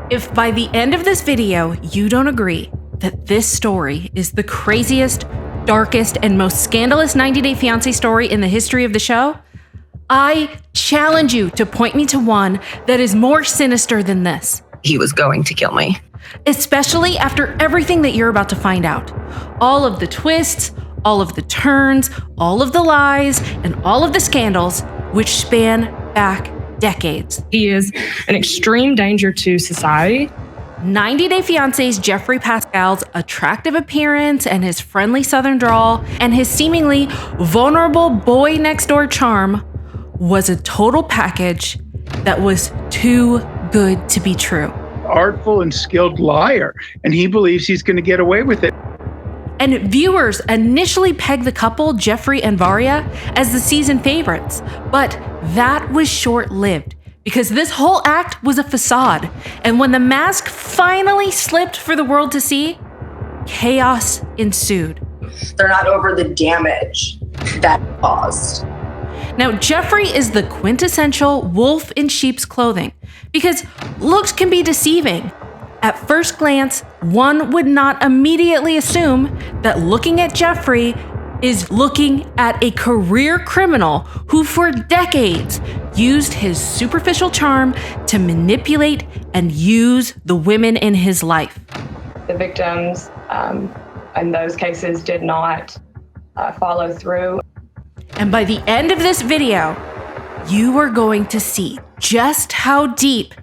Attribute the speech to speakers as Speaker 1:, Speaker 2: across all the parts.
Speaker 1: If by the end of this video you don't agree that this story is the craziest, darkest, and most scandalous 90 Day Fiancé story in the history of the show, I challenge you to point me to one that is more sinister than this.
Speaker 2: He was going to kill me.
Speaker 1: Especially after everything that you're about to find out. All of the twists, all of the turns, all of the lies, and all of the scandals, which span back decades.
Speaker 3: He is an extreme danger to society.
Speaker 1: 90 Day Fiancé's Geoffrey Paschel's attractive appearance and his friendly southern drawl and his seemingly vulnerable boy next door charm was a total package that was too good to be true.
Speaker 4: Artful and skilled liar, and he believes he's going to get away with it.
Speaker 1: And viewers initially pegged the couple, Geoffrey and Varya, as the season favorites, but that was short-lived because this whole act was a facade, and when the mask finally slipped for the world to see, chaos ensued.
Speaker 5: They're not over the damage that caused.
Speaker 1: Now, Geoffrey is the quintessential wolf in sheep's clothing because looks can be deceiving. At first glance, one would not immediately assume that looking at Geoffrey is looking at a career criminal who for decades used his superficial charm to manipulate and use the women in his life.
Speaker 3: The victims in those cases did not follow through.
Speaker 1: And by the end of this video, you are going to see just how deep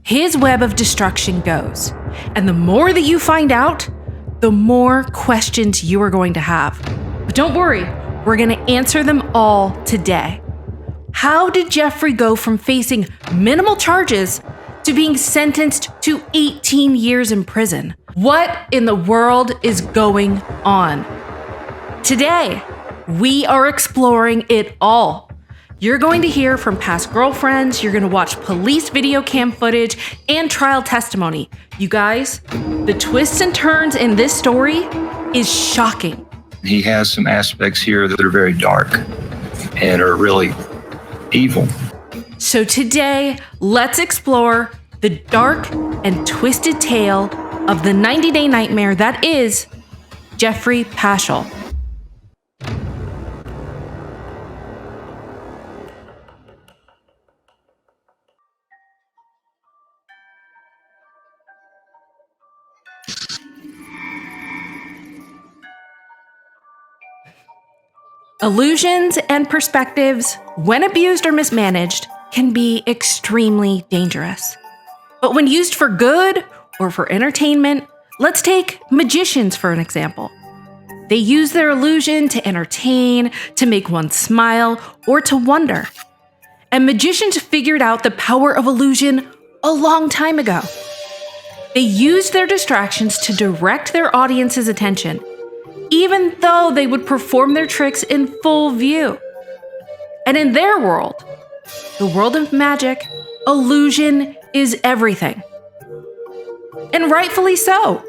Speaker 1: his web of destruction goes. And the more that you find out, the more questions you are going to have. But don't worry, we're going to answer them all today. How did Geoffrey go from facing minimal charges to being sentenced to 18 years in prison? What in the world is going on? Today, we are exploring it all. You're going to hear from past girlfriends, you're going to watch police video cam footage, and trial testimony. You guys, the twists and turns in this story is shocking.
Speaker 6: He has some aspects here that are very dark and are really evil.
Speaker 1: So today, let's explore the dark and twisted tale of the 90-day nightmare that is Geoffrey Paschel. Illusions and perspectives, when abused or mismanaged, can be extremely dangerous. But when used for good or for entertainment, let's take magicians for an example. They use their illusion to entertain, to make one smile, or to wonder. And magicians figured out the power of illusion a long time ago. They used their distractions to direct their audience's attention, even though they would perform their tricks in full view. And in their world, the world of magic, illusion is everything. And rightfully so.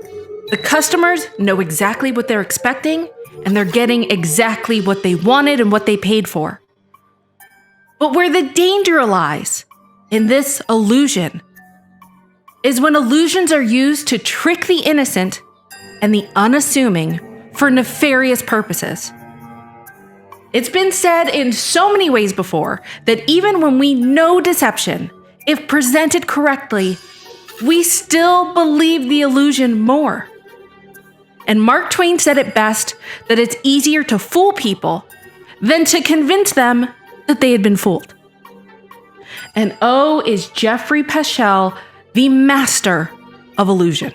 Speaker 1: The customers know exactly what they're expecting, and they're getting exactly what they wanted and what they paid for. But where the danger lies in this illusion is when illusions are used to trick the innocent and the unassuming for nefarious purposes. It's been said in so many ways before that even when we know deception, if presented correctly, we still believe the illusion more. And Mark Twain said it best that it's easier to fool people than to convince them that they had been fooled. And oh, is Geoffrey Paschel the master of illusion.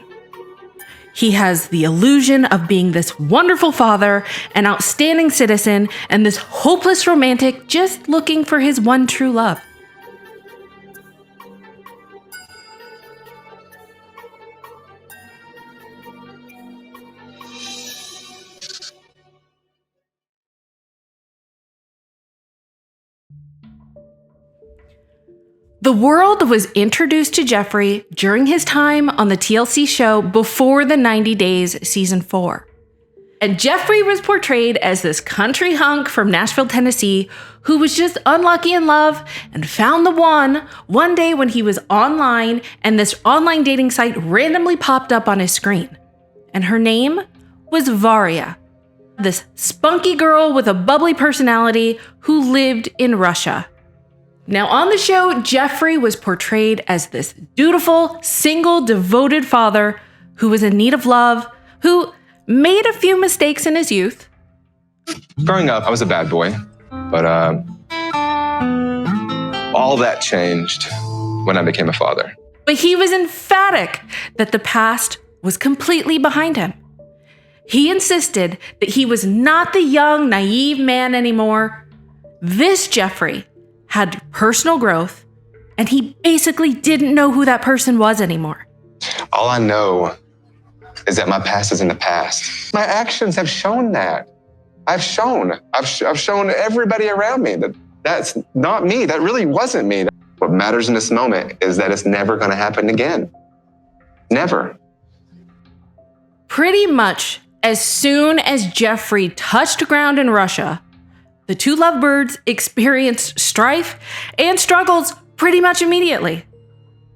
Speaker 1: He has the illusion of being this wonderful father, an outstanding citizen, and this hopeless romantic just looking for his one true love. The world was introduced to Geoffrey during his time on the TLC show before the 90 Days Season 4. And Geoffrey was portrayed as this country hunk from Nashville, Tennessee, who was just unlucky in love and found the one day when he was online and this online dating site randomly popped up on his screen. And her name was Varia, this spunky girl with a bubbly personality who lived in Russia. Now on the show, Geoffrey was portrayed as this dutiful, single, devoted father who was in need of love, who made a few mistakes in his youth.
Speaker 2: Growing up, I was a bad boy, but all that changed when I became a father.
Speaker 1: But he was emphatic that the past was completely behind him. He insisted that he was not the young, naive man anymore. This Geoffrey had personal growth, and he basically didn't know who that person was anymore.
Speaker 2: All I know is that my past is in the past. My actions have shown that. I've shown everybody around me that that's not me. That really wasn't me. What matters in this moment is that it's never going to happen again. Never.
Speaker 1: Pretty much as soon as Geoffrey touched ground in Russia, the two lovebirds experienced strife and struggles pretty much immediately.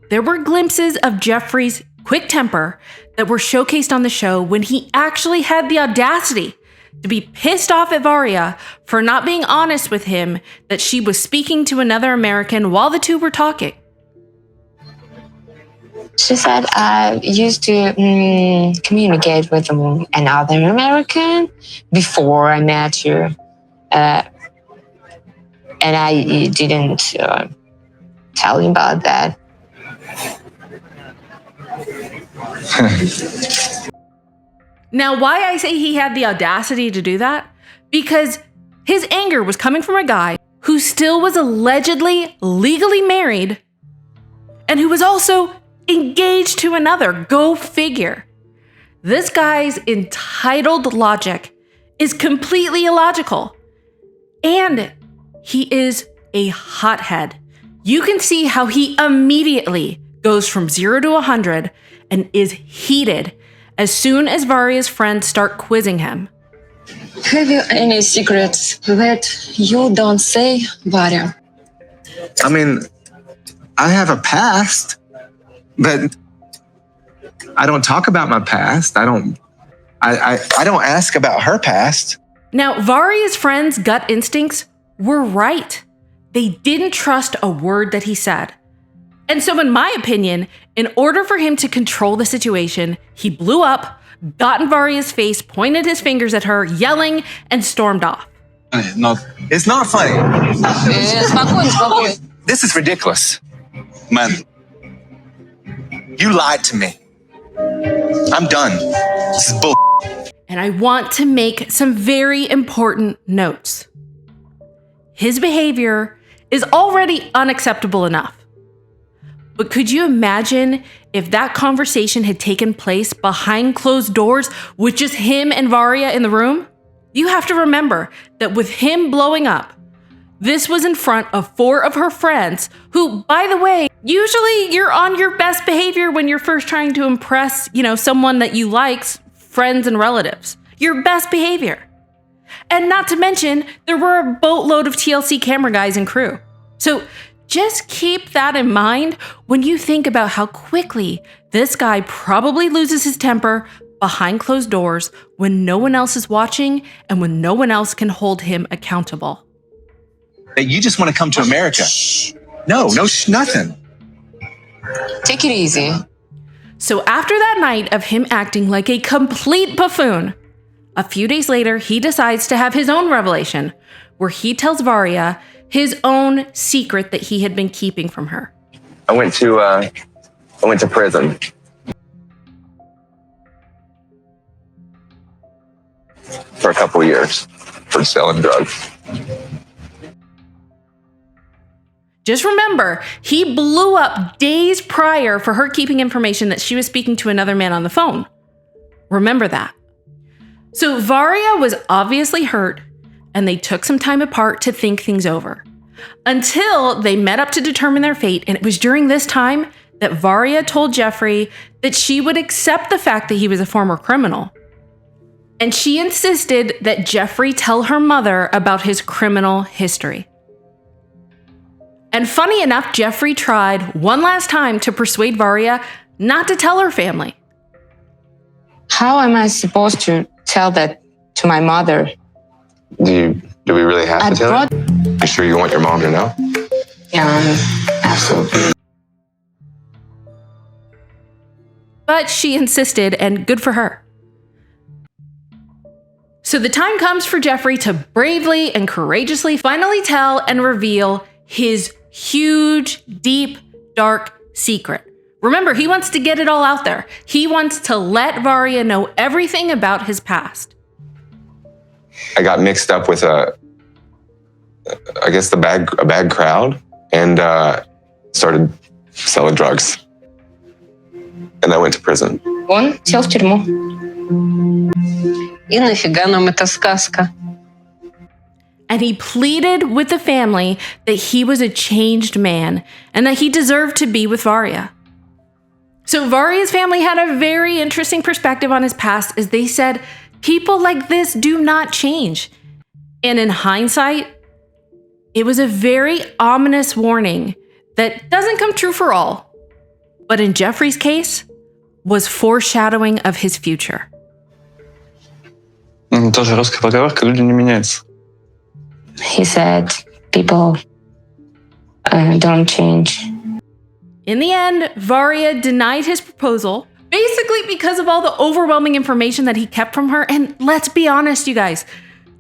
Speaker 1: There were glimpses of Geoffrey's quick temper that were showcased on the show when he actually had the audacity to be pissed off at Varia for not being honest with him that she was speaking to another American while the two were talking.
Speaker 7: She said, I used to communicate with another American before I met you. And I didn't tell you about that.
Speaker 1: Now, why I say he had the audacity to do that? Because his anger was coming from a guy who still was allegedly legally married and who was also engaged to another. Go figure. This guy's entitled logic is completely illogical. And he is a hothead. You can see how he immediately goes from 0 to 100 and is heated as soon as Varia's friends start quizzing him.
Speaker 7: Have you any secrets that you don't say, Varia?
Speaker 8: I mean, I have a past, but I don't talk about my past. I don't ask about her past.
Speaker 1: Now, Varia's friends' gut instincts were right. They didn't trust a word that he said. And so, in my opinion, in order for him to control the situation, he blew up, got in Varia's face, pointed his fingers at her, yelling, and stormed off.
Speaker 8: No, it's not funny. This is ridiculous. Man, you lied to me. I'm done. This is bull.
Speaker 1: And I want to make some very important notes. His behavior is already unacceptable enough. But could you imagine if that conversation had taken place behind closed doors with just him and Varia in the room? You have to remember that with him blowing up, this was in front of 4 of her friends who, by the way, usually you're on your best behavior when you're first trying to impress, someone that you like, friends and relatives. Your best behavior. And not to mention, there were a boatload of TLC camera guys and crew. So just keep that in mind when you think about how quickly this guy probably loses his temper behind closed doors when no one else is watching and when no one else can hold him accountable.
Speaker 8: You just want to come to America. No, nothing.
Speaker 7: Take it easy.
Speaker 1: So after that night of him acting like a complete buffoon, a few days later, he decides to have his own revelation where he tells Varia his own secret that he had been keeping from her.
Speaker 2: I went to prison. For a couple of years for selling drugs.
Speaker 1: Just remember, he blew up days prior for her keeping information that she was speaking to another man on the phone. Remember that. So Varia was obviously hurt, and they took some time apart to think things over. Until they met up to determine their fate, and it was during this time that Varia told Geoffrey that she would accept the fact that he was a former criminal. And she insisted that Geoffrey tell her mother about his criminal history. And funny enough, Geoffrey tried one last time to persuade Varya not to tell her family.
Speaker 7: How am I supposed to tell that to my mother?
Speaker 2: Do we really have to tell her? You sure you want your mom to know?
Speaker 7: Yeah, absolutely.
Speaker 1: But she insisted, and good for her. So the time comes for Geoffrey to bravely and courageously finally tell and reveal his huge, deep, dark secret. Remember, he wants to get it all out there. He wants to let Varya know everything about his past.
Speaker 2: I got mixed up with a bad crowd and started selling drugs. And I went to prison.
Speaker 7: Он сел в тюрьму.
Speaker 9: И нафига нам эта сказка?
Speaker 1: And he pleaded with the family that he was a changed man and that he deserved to be with Varya. So Varya's family had a very interesting perspective on his past, as they said, people like this do not change. And in hindsight, it was a very ominous warning that doesn't come true for all, but in Geoffrey's case, was foreshadowing of his future.
Speaker 2: Тоже русская поговорка, люди не меняются.
Speaker 7: He said, people don't change.
Speaker 1: In the end, Varya denied his proposal, basically because of all the overwhelming information that he kept from her. And let's be honest, you guys,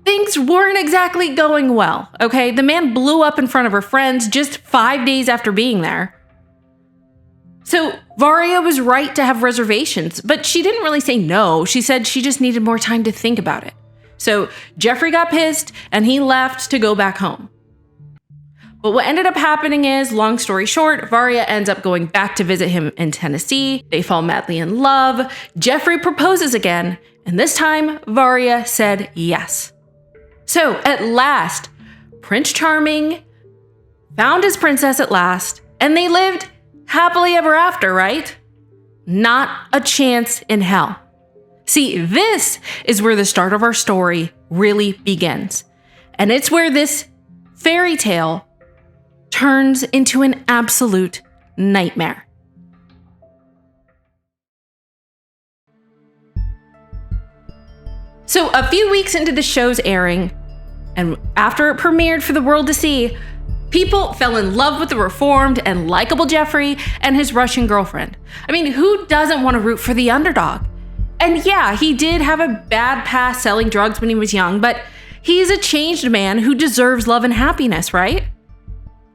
Speaker 1: things weren't exactly going well, okay? The man blew up in front of her friends just 5 days after being there. So Varya was right to have reservations, but she didn't really say no. She said she just needed more time to think about it. So Geoffrey got pissed and he left to go back home. But what ended up happening is, long story short, Varya ends up going back to visit him in Tennessee. They fall madly in love. Geoffrey proposes again, and this time Varya said yes. So at last, Prince Charming found his princess at last, and they lived happily ever after, right? Not a chance in hell. See, this is where the start of our story really begins. And it's where this fairy tale turns into an absolute nightmare. So a few weeks into the show's airing, and after it premiered for the world to see, people fell in love with the reformed and likable Geoffrey and his Russian girlfriend. I mean, who doesn't want to root for the underdog? And yeah, he did have a bad past selling drugs when he was young, but he's a changed man who deserves love and happiness, right?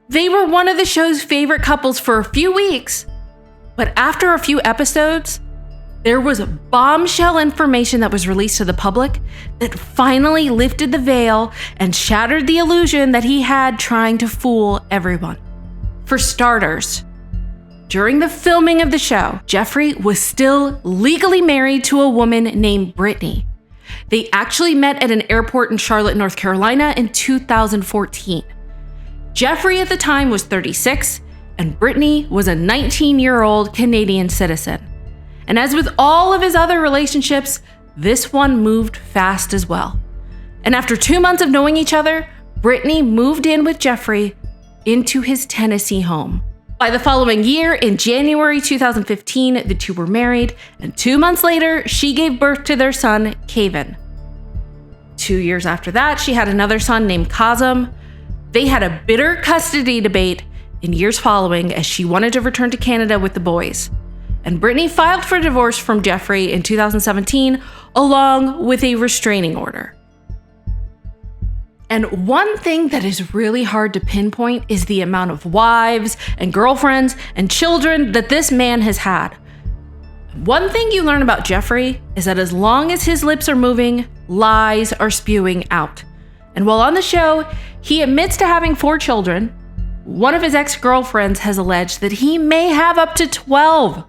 Speaker 1: They were one of the show's favorite couples for a few weeks, but after a few episodes, there was bombshell information that was released to the public that finally lifted the veil and shattered the illusion that he had trying to fool everyone. For starters, during the filming of the show, Geoffrey was still legally married to a woman named Brittany. They actually met at an airport in Charlotte, North Carolina in 2014. Geoffrey at the time was 36, and Brittany was a 19-year-old Canadian citizen. And as with all of his other relationships, this one moved fast as well. And after 2 months of knowing each other, Brittany moved in with Geoffrey into his Tennessee home. By the following year, in January 2015, the two were married, and 2 months later, she gave birth to their son, Kaven. 2 years after that, she had another son named Kazem. They had a bitter custody debate in years following, as she wanted to return to Canada with the boys. And Brittany filed for divorce from Geoffrey in 2017, along with a restraining order. And one thing that is really hard to pinpoint is the amount of wives and girlfriends and children that this man has had. One thing you learn about Geoffrey is that as long as his lips are moving, lies are spewing out. And while on the show, he admits to having 4 children, one of his ex-girlfriends has alleged that he may have up to 12.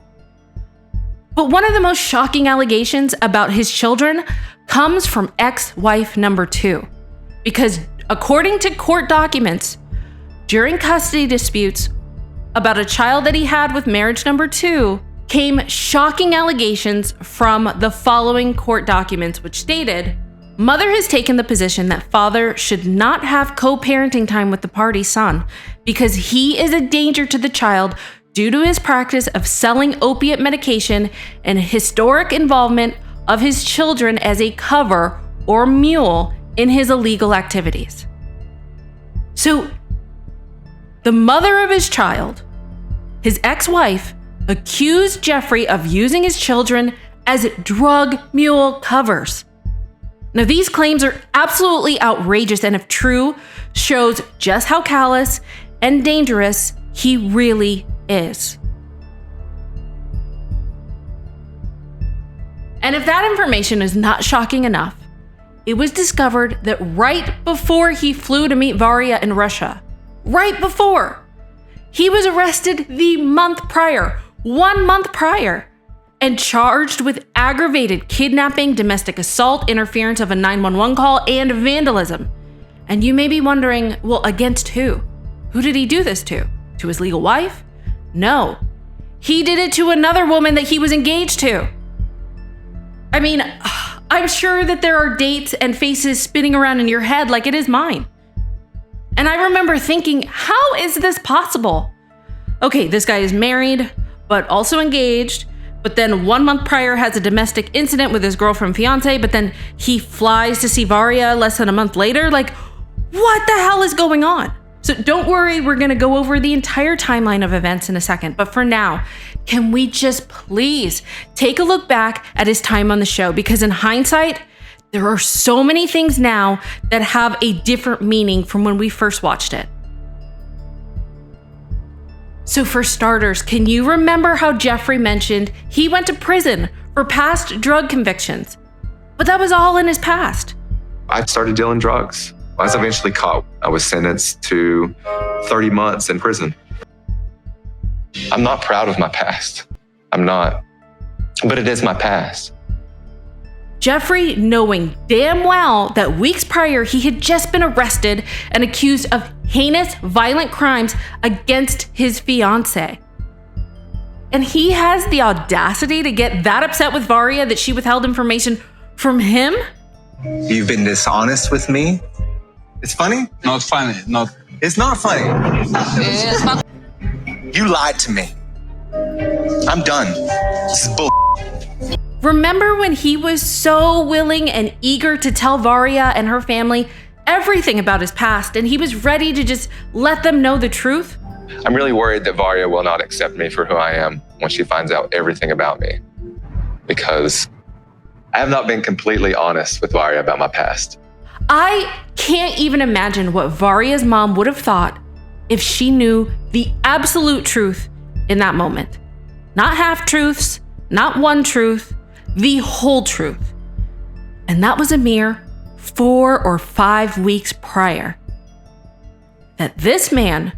Speaker 1: But one of the most shocking allegations about his children comes from ex-wife number 2. Because according to court documents, during custody disputes about a child that he had with marriage number 2, came shocking allegations from the following court documents, which stated, "Mother has taken the position that father should not have co-parenting time with the party's son because he is a danger to the child due to his practice of selling opiate medication and historic involvement of his children as a cover or mule in his illegal activities." So, the mother of his child, his ex-wife, accused Geoffrey of using his children as drug mule covers. Now, these claims are absolutely outrageous, and if true, shows just how callous and dangerous he really is. And if that information is not shocking enough, it was discovered that right before he flew to meet Varya in Russia, right before, he was arrested the month prior, 1 month prior, and charged with aggravated kidnapping, domestic assault, interference of a 911 call, and vandalism. And you may be wondering, well, against who? Who did he do this to? To his legal wife? No. He did it to another woman that he was engaged to. I mean, I'm sure that there are dates and faces spinning around in your head like it is mine. And I remember thinking, how is this possible? Okay, this guy is married, but also engaged, but then 1 month prior has a domestic incident with his girlfriend Fiancé, but then he flies to see Varya less than a month later. Like, what the hell is going on? So don't worry, we're gonna go over the entire timeline of events in a second, but for now, can we just please take a look back at his time on the show? Because in hindsight, there are so many things now that have a different meaning from when we first watched it. So for starters, can you remember how Geoffrey mentioned he went to prison for past drug convictions? But that was all in his past.
Speaker 2: I started dealing drugs. I was eventually caught. I was sentenced to 30 months in prison. I'm not proud of my past. I'm not. But it is my past.
Speaker 1: Geoffrey, knowing damn well that weeks prior he had just been arrested and accused of heinous, violent crimes against his fiancée. And he has the audacity to get that upset with Varya that she withheld information from him?
Speaker 8: You've been dishonest with me. It's funny?
Speaker 10: Not funny.
Speaker 8: It's not funny. You lied to me. I'm done. This is bull.
Speaker 1: Remember when he was so willing and eager to tell Varya and her family everything about his past, and he was ready to just let them know the truth?
Speaker 2: I'm really worried that Varya will not accept me for who I am when she finds out everything about me. Because I have not been completely honest with Varya about my past.
Speaker 1: I can't even imagine what Varya's mom would have thought if she knew the absolute truth in that moment. Not half-truths, not one truth, the whole truth. And that was a mere 4 or 5 weeks prior. That this man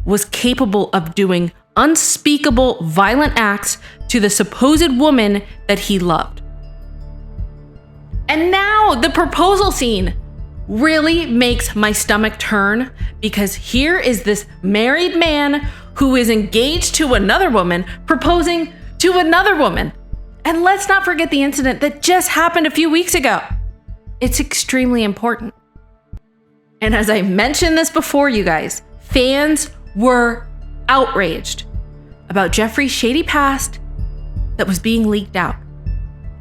Speaker 1: was capable of doing unspeakable violent acts to the supposed woman that he loved. And now the proposal scene really makes my stomach turn, because here is this married man who is engaged to another woman proposing to another woman. And let's not forget the incident that just happened a few weeks ago. It's extremely important. And as I mentioned this before, you guys, fans were outraged about Geoffrey's shady past that was being leaked out.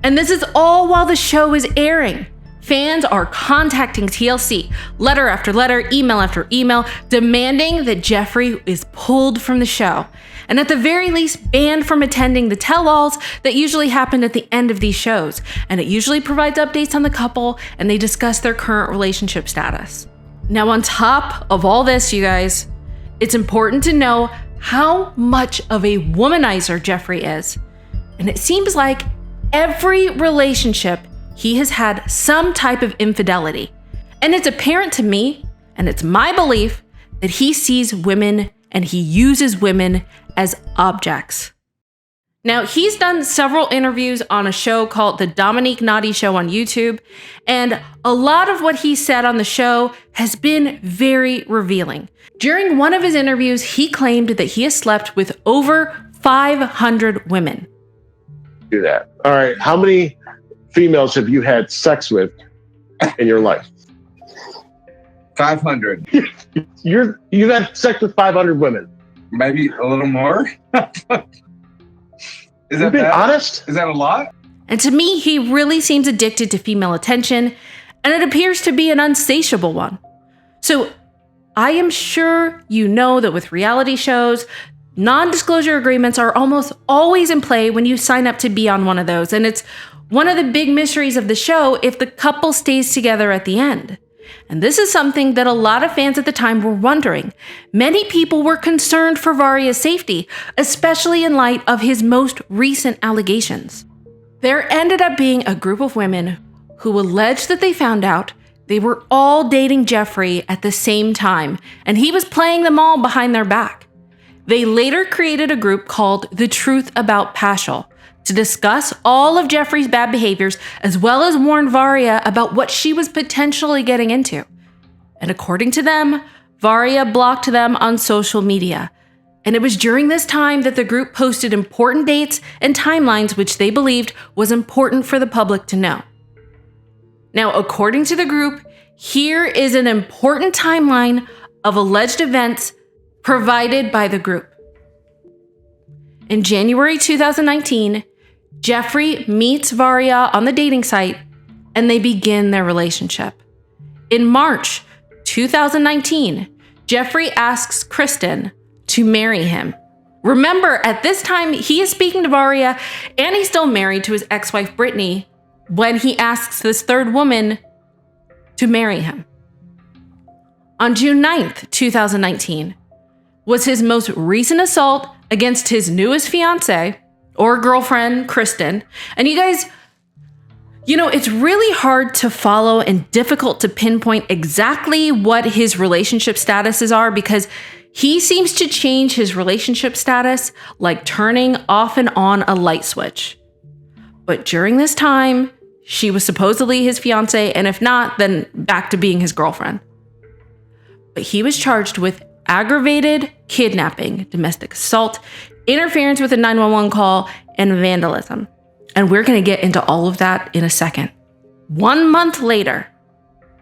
Speaker 1: And this is all while the show is airing. Fans are contacting TLC, letter after letter, email after email, demanding that Geoffrey is pulled from the show, and at the very least banned from attending the tell-alls that usually happen at the end of these shows. And it usually provides updates on the couple, and they discuss their current relationship status. Now, on top of all this, you guys, it's important to know how much of a womanizer Geoffrey is. And it seems like every relationship he has had some type of infidelity. And it's apparent to me, and it's my belief, that he sees women and he uses women as objects. Now, he's done several interviews on a show called The Dominique Naughty Show on YouTube, and a lot of what he said on the show has been very revealing. During one of his interviews, he claimed that he has slept with over 500 women.
Speaker 10: do that. All right. How many females have you had sex with in your life?
Speaker 8: 500.
Speaker 10: You had sex with 500 women.
Speaker 8: Maybe a little more. Is
Speaker 10: You being honest?
Speaker 8: Is that a lot?
Speaker 1: And to me, he really seems addicted to female attention, and it appears to be an insatiable one. So I am sure you know that with reality shows, non-disclosure agreements are almost always in play when you sign up to be on one of those. And it's one of the big mysteries of the show if the couple stays together at the end. And this is something that a lot of fans at the time were wondering. Many people were concerned for Varia's safety, especially in light of his most recent allegations. There ended up being a group of women who alleged that they found out they were all dating Geoffrey at the same time, and he was playing them all behind their back. They later created a group called The Truth About Paschel to discuss all of Geoffrey's bad behaviors, as well as warn Varia about what she was potentially getting into. And according to them, Varia blocked them on social media. And it was during this time that the group posted important dates and timelines which they believed was important for the public to know. Now, according to the group, here is an important timeline of alleged events provided by the group. In January 2019, Geoffrey meets Varia on the dating site and they begin their relationship. In March 2019, Geoffrey asks Kristen to marry him. Remember, at this time, he is speaking to Varia and he's still married to his ex-wife Brittany when he asks this third woman to marry him. On June 9th, 2019, was his most recent assault against his newest fiancé or girlfriend, Kristen. And you guys, you know, it's really hard to follow and difficult to pinpoint exactly what his relationship statuses are because he seems to change his relationship status like turning off and on a light switch. But during this time, she was supposedly his fiancé, and if not, then back to being his girlfriend. But he was charged with aggravated kidnapping, domestic assault, interference with a 911 call, and vandalism. And we're going to get into all of that in a second. 1 month later,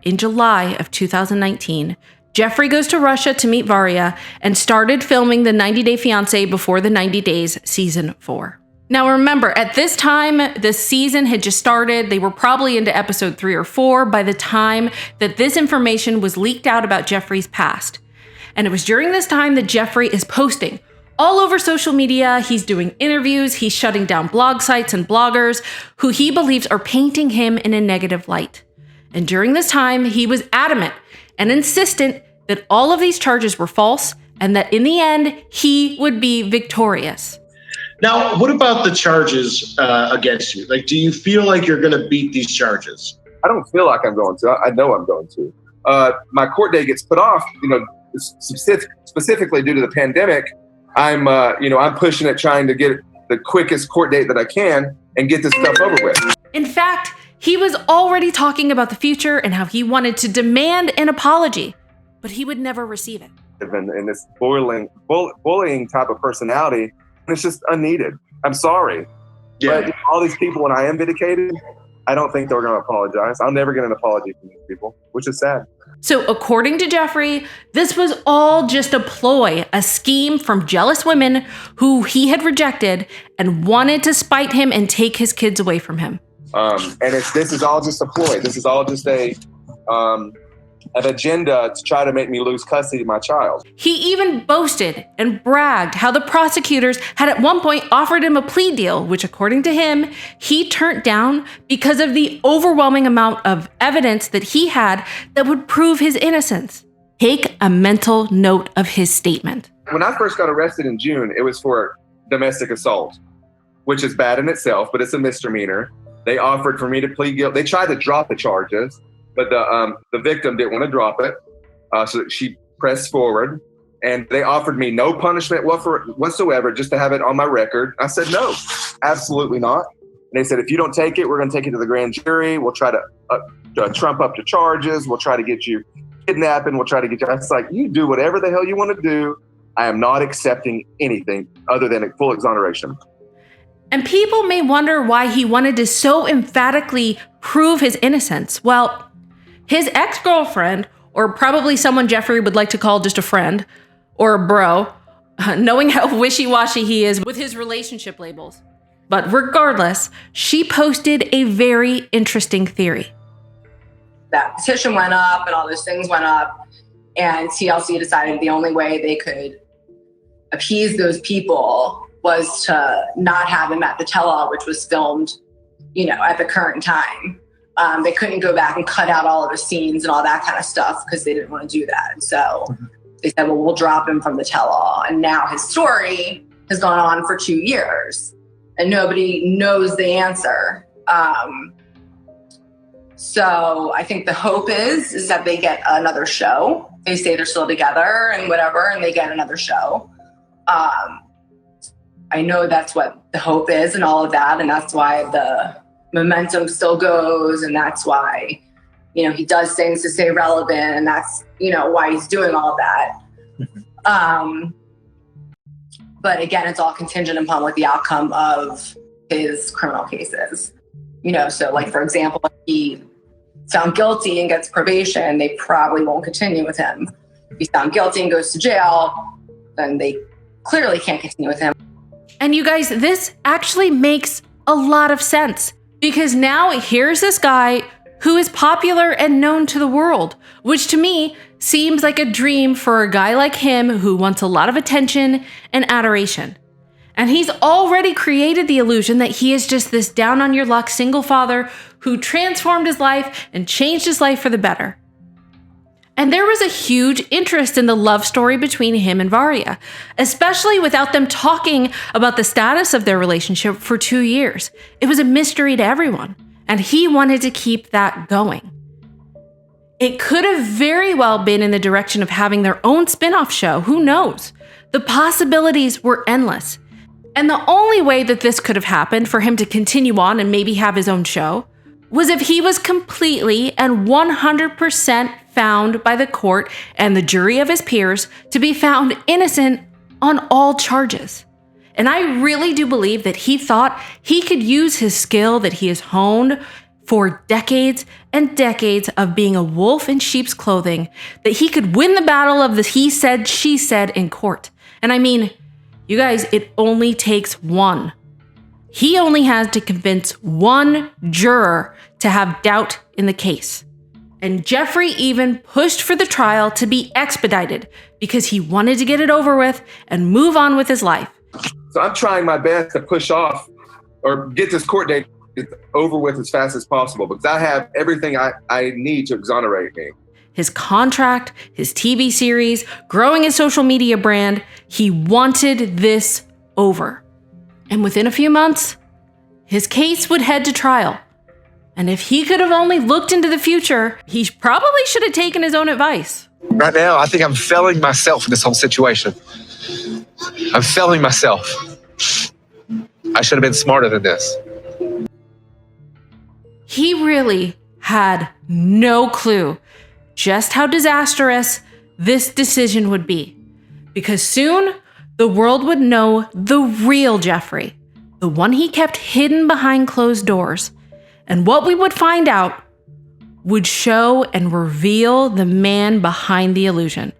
Speaker 1: in July of 2019, Geoffrey goes to Russia to meet Varia and started filming the 90 Day Fiancé Before the 90 Days Season 4. Now remember, at this time, the season had just started. They were probably into episode 3 or 4 by the time that this information was leaked out about Geoffrey's past. And it was during this time that Geoffrey is posting all over social media. He's doing interviews. He's shutting down blog sites and bloggers who he believes are painting him in a negative light. And during this time, he was adamant and insistent that all of these charges were false and that in the end, he would be victorious.
Speaker 10: Now, what about the charges against you? Like, do you feel like you're going to beat these charges?
Speaker 2: I don't feel like I'm going to. I know I'm going to. My court date gets put off, specifically due to the pandemic. I'm pushing it, trying to get the quickest court date that I can and get this stuff over with.
Speaker 1: In fact, he was already talking about the future and how he wanted to demand an apology, but he would never receive it.
Speaker 2: And this bullying type of personality, it's just unneeded. I'm sorry.
Speaker 10: Yeah.
Speaker 2: But all these people, when I am vindicated, I don't think they're going to apologize. I'll never get an apology from these people, which is sad.
Speaker 1: So according to Geoffrey, this was all just a ploy, a scheme from jealous women who he had rejected and wanted to spite him and take his kids away from him.
Speaker 2: This is all just a ploy. This is all just an agenda to try to make me lose custody of my child.
Speaker 1: He even boasted and bragged how the prosecutors had at one point offered him a plea deal, which according to him, he turned down because of the overwhelming amount of evidence that he had that would prove his innocence. Take a mental note of his statement.
Speaker 2: When I first got arrested in June, it was for domestic assault, which is bad in itself, but it's a misdemeanor. They offered for me to plead guilty. They tried to drop the charges, but the victim didn't want to drop it. So she pressed forward and they offered me no punishment whatsoever just to have it on my record. I said, no, absolutely not. And they said, if you don't take it, we're going to take it to the grand jury. We'll try to trump up the charges. We'll try to get you kidnapping. We'll try to get you. I was like, you do whatever the hell you want to do. I am not accepting anything other than a full exoneration.
Speaker 1: And people may wonder why he wanted to so emphatically prove his innocence. Well, his ex-girlfriend, or probably someone Geoffrey would like to call just a friend or a bro, knowing how wishy-washy he is with his relationship labels. But regardless, she posted a very interesting theory.
Speaker 5: That petition went up and all those things went up, and TLC decided the only way they could appease those people was to not have him at the tell-all, which was filmed, at the current time. They couldn't go back and cut out all of the scenes and all that kind of stuff because they didn't want to do that. And so they said, well, we'll drop him from the tell-all. And now his story has gone on for 2 years and nobody knows the answer. So I think the hope is that they get another show. They say they're still together and whatever, and they get another show. I know that's what the hope is and all of that. And that's why the momentum still goes. And that's why, he does things to stay relevant. And that's, why he's doing all of that. But again, it's all contingent upon what the outcome of his criminal cases. So like, for example, if he found guilty and gets probation, they probably won't continue with him. If he's found guilty and goes to jail, then they clearly can't continue with him.
Speaker 1: And you guys, this actually makes a lot of sense, because now here's this guy who is popular and known to the world, which to me seems like a dream for a guy like him who wants a lot of attention and adoration. And he's already created the illusion that he is just this down on your luck single father who transformed his life and changed his life for the better. And there was a huge interest in the love story between him and Varya, especially without them talking about the status of their relationship for 2 years. It was a mystery to everyone, and he wanted to keep that going. It could have very well been in the direction of having their own spin-off show. Who knows? The possibilities were endless. And the only way that this could have happened for him to continue on and maybe have his own show was if he was completely and 100% found by the court and the jury of his peers to be found innocent on all charges. And I really do believe that he thought he could use his skill that he has honed for decades and decades of being a wolf in sheep's clothing, that he could win the battle of the he said, she said in court. And I mean, you guys, it only takes one. He only has to convince one juror to have doubt in the case. And Geoffrey even pushed for the trial to be expedited because he wanted to get it over with and move on with his life.
Speaker 2: So I'm trying my best to push off or get this court date over with as fast as possible because I have everything I need to exonerate me.
Speaker 1: His contract, his TV series, growing his social media brand, he wanted this over. And within a few months, his case would head to trial. And if he could have only looked into the future, he probably should have taken his own advice.
Speaker 8: Right now, I think I'm failing myself in this whole situation. I'm failing myself. I should have been smarter than this.
Speaker 1: He really had no clue just how disastrous this decision would be. Because soon, the world would know the real Geoffrey, the one he kept hidden behind closed doors. And what we would find out would show and reveal the man behind the illusion.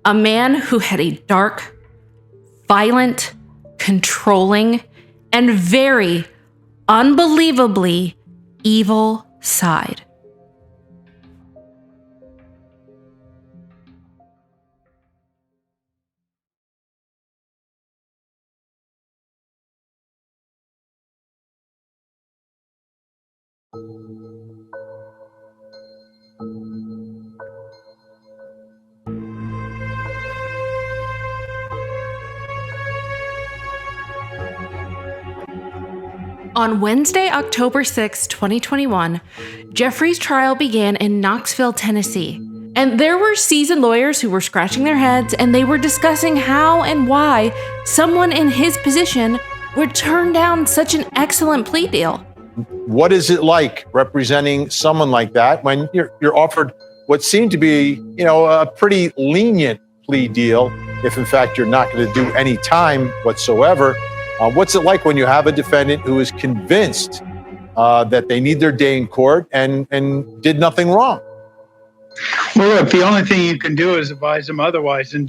Speaker 1: A man who had a dark, violent, controlling, and very unbelievably evil side. On Wednesday, October 6, 2021, Geoffrey's trial began in Knoxville, Tennessee. And there were seasoned lawyers who were scratching their heads, and they were discussing how and why someone in his position would turn down such an excellent plea deal.
Speaker 11: What is it like representing someone like that when you're offered what seemed to be, a pretty lenient plea deal, if in fact you're not going to do any time whatsoever? What's it like when you have a defendant who is convinced that they need their day in court and did nothing wrong?
Speaker 4: Well, look, the only thing you can do is advise them otherwise and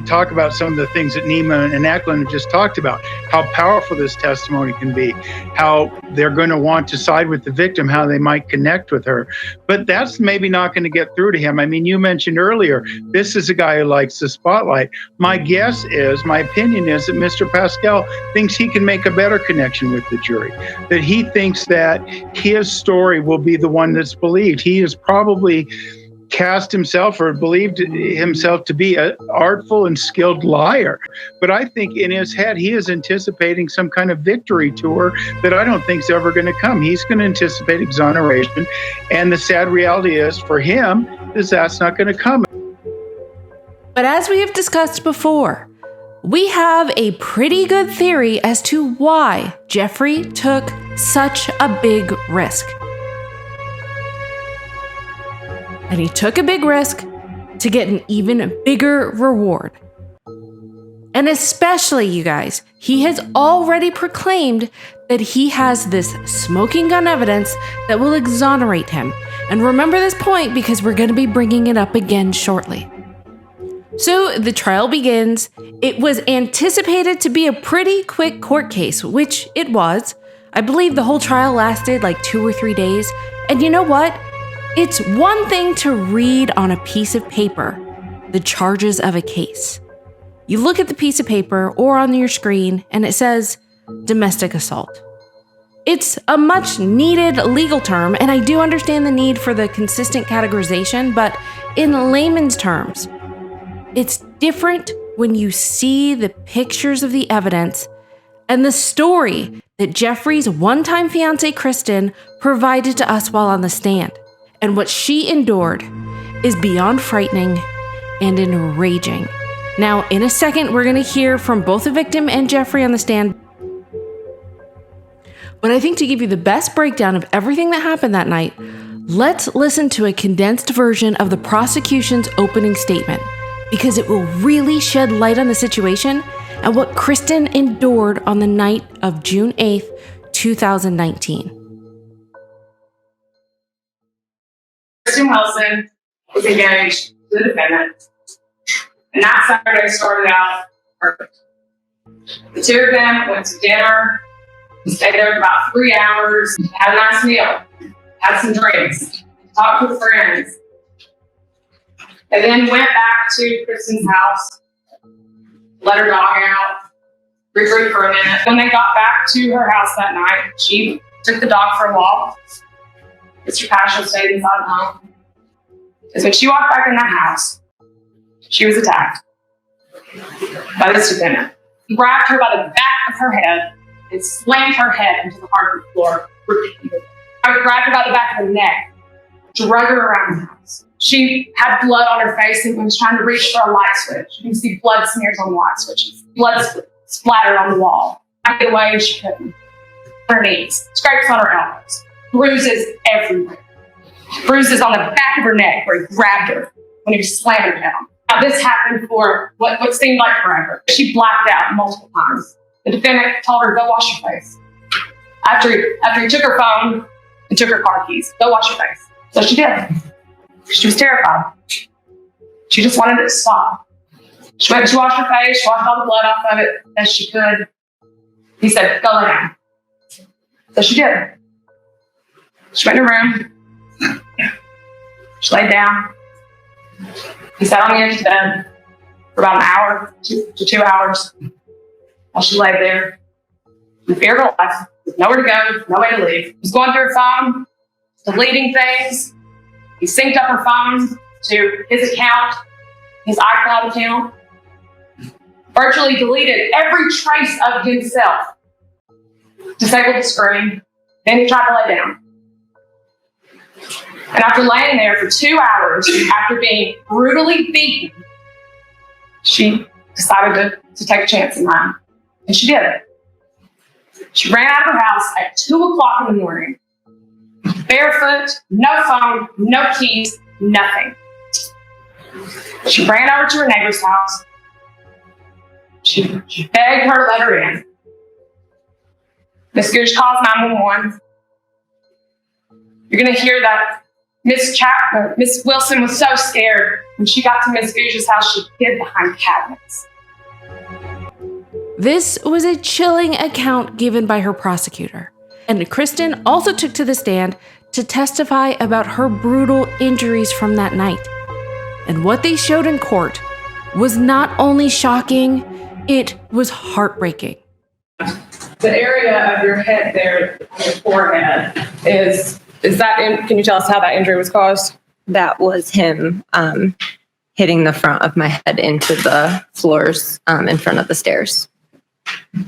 Speaker 4: talk about some of the things that Nima and Ackland have just talked about, how powerful this testimony can be, how they're going to want to side with the victim, how they might connect with her. But that's maybe not going to get through to him. I mean, you mentioned earlier, this is a guy who likes the spotlight. My opinion is that Mr. Paschel thinks he can make a better connection with the jury, that he thinks that his story will be the one that's believed. He is probably cast himself or believed himself to be an artful and skilled liar. But I think in his head, he is anticipating some kind of victory tour that I don't think is ever going to come. He's going to anticipate exoneration. And the sad reality is for him is that's not going to come.
Speaker 1: But as we have discussed before, we have a pretty good theory as to why Geoffrey took such a big risk. And he took a big risk to get an even bigger reward. And especially, you guys, he has already proclaimed that he has this smoking gun evidence that will exonerate him. And remember this point because we're going to be bringing it up again shortly. So the trial begins. It was anticipated to be a pretty quick court case, which it was. I believe the whole trial lasted like 2 or 3 days. And you know what? It's one thing to read on a piece of paper the charges of a case. You look at the piece of paper or on your screen and it says domestic assault. It's a much needed legal term, and I do understand the need for the consistent categorization, but in layman's terms, it's different when you see the pictures of the evidence and the story that Geoffrey's one-time fiancée, Kristen, provided to us while on the stand. And what she endured is beyond frightening and enraging. Now, in a second, we're going to hear from both the victim and Geoffrey on the stand. But I think to give you the best breakdown of everything that happened that night, let's listen to a condensed version of the prosecution's opening statement, because it will really shed light on the situation and what Kristen endured on the night of June 8th, 2019.
Speaker 12: Kristen Wilson was engaged to the defendant, and that Saturday started out perfect. The two of them went to dinner, stayed there for about 3 hours, had a nice meal, had some drinks, talked with friends. They then went back to Kristen's house, let her dog out, regrouped for a minute. When they got back to her house that night, she took the dog for a walk. Mr. Paschel stayed inside the home. Because when she walked back in that house, she was attacked by this defendant. He grabbed her by the back of her head and slammed her head into the hardwood floor repeatedly. I grabbed her by the back of her neck, drug her around the house. She had blood on her face and was trying to reach for a light switch. You can see blood smears on the light switches. Blood splattered on the wall. I get away and she couldn't. Her knees, scrapes on her elbows, bruises everywhere. Bruises on the back of her neck where he grabbed her when he was slamming her down. Now this happened for what seemed like forever. She blacked out multiple times. The defendant told her, go wash your face. After he took her phone and took her car keys, go wash your face. So she did. She was terrified. She just wanted it to stop. She went to wash her face, she washed all the blood off of it as she could. He said, go lay down. So she did. She went in her room. She laid down. He sat on the edge of the bed for about an hour to 2 hours while she lay there in fear of her life, with nowhere to go, no way to leave. He was going through her phone, deleting things. He synced up her phone to his account, his iCloud account, virtually deleted every trace of himself, disabled the screen. Then he tried to lay down. And after laying there for 2 hours, after being brutally beaten, she decided to take a chance in life. And she did it. She ran out of her house at 2 o'clock in the morning, barefoot, no phone, no keys, nothing. She ran over to her neighbor's house. She begged her to let her in. Miss Gooch calls 911. You're going to hear that Miss Wilson was so scared when she got to Miss Gooch's house, she hid behind cabinets.
Speaker 1: This was a chilling account given by her prosecutor. And Kristen also took to the stand to testify about her brutal injuries from that night. And what they showed in court was not only shocking, it was heartbreaking.
Speaker 12: The area of your head there, your forehead, is that, can you tell us how that injury was caused?
Speaker 9: That was him hitting the front of my head into the floors in front of the stairs.
Speaker 12: Is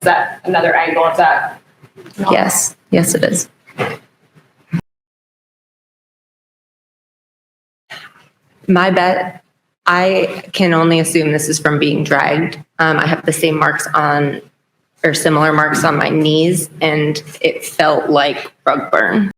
Speaker 12: that another angle of that?
Speaker 9: Yes, it is. My bet, I can only assume this is from being dragged. I have the same marks on, or similar marks on my knees, and it felt like rug burn.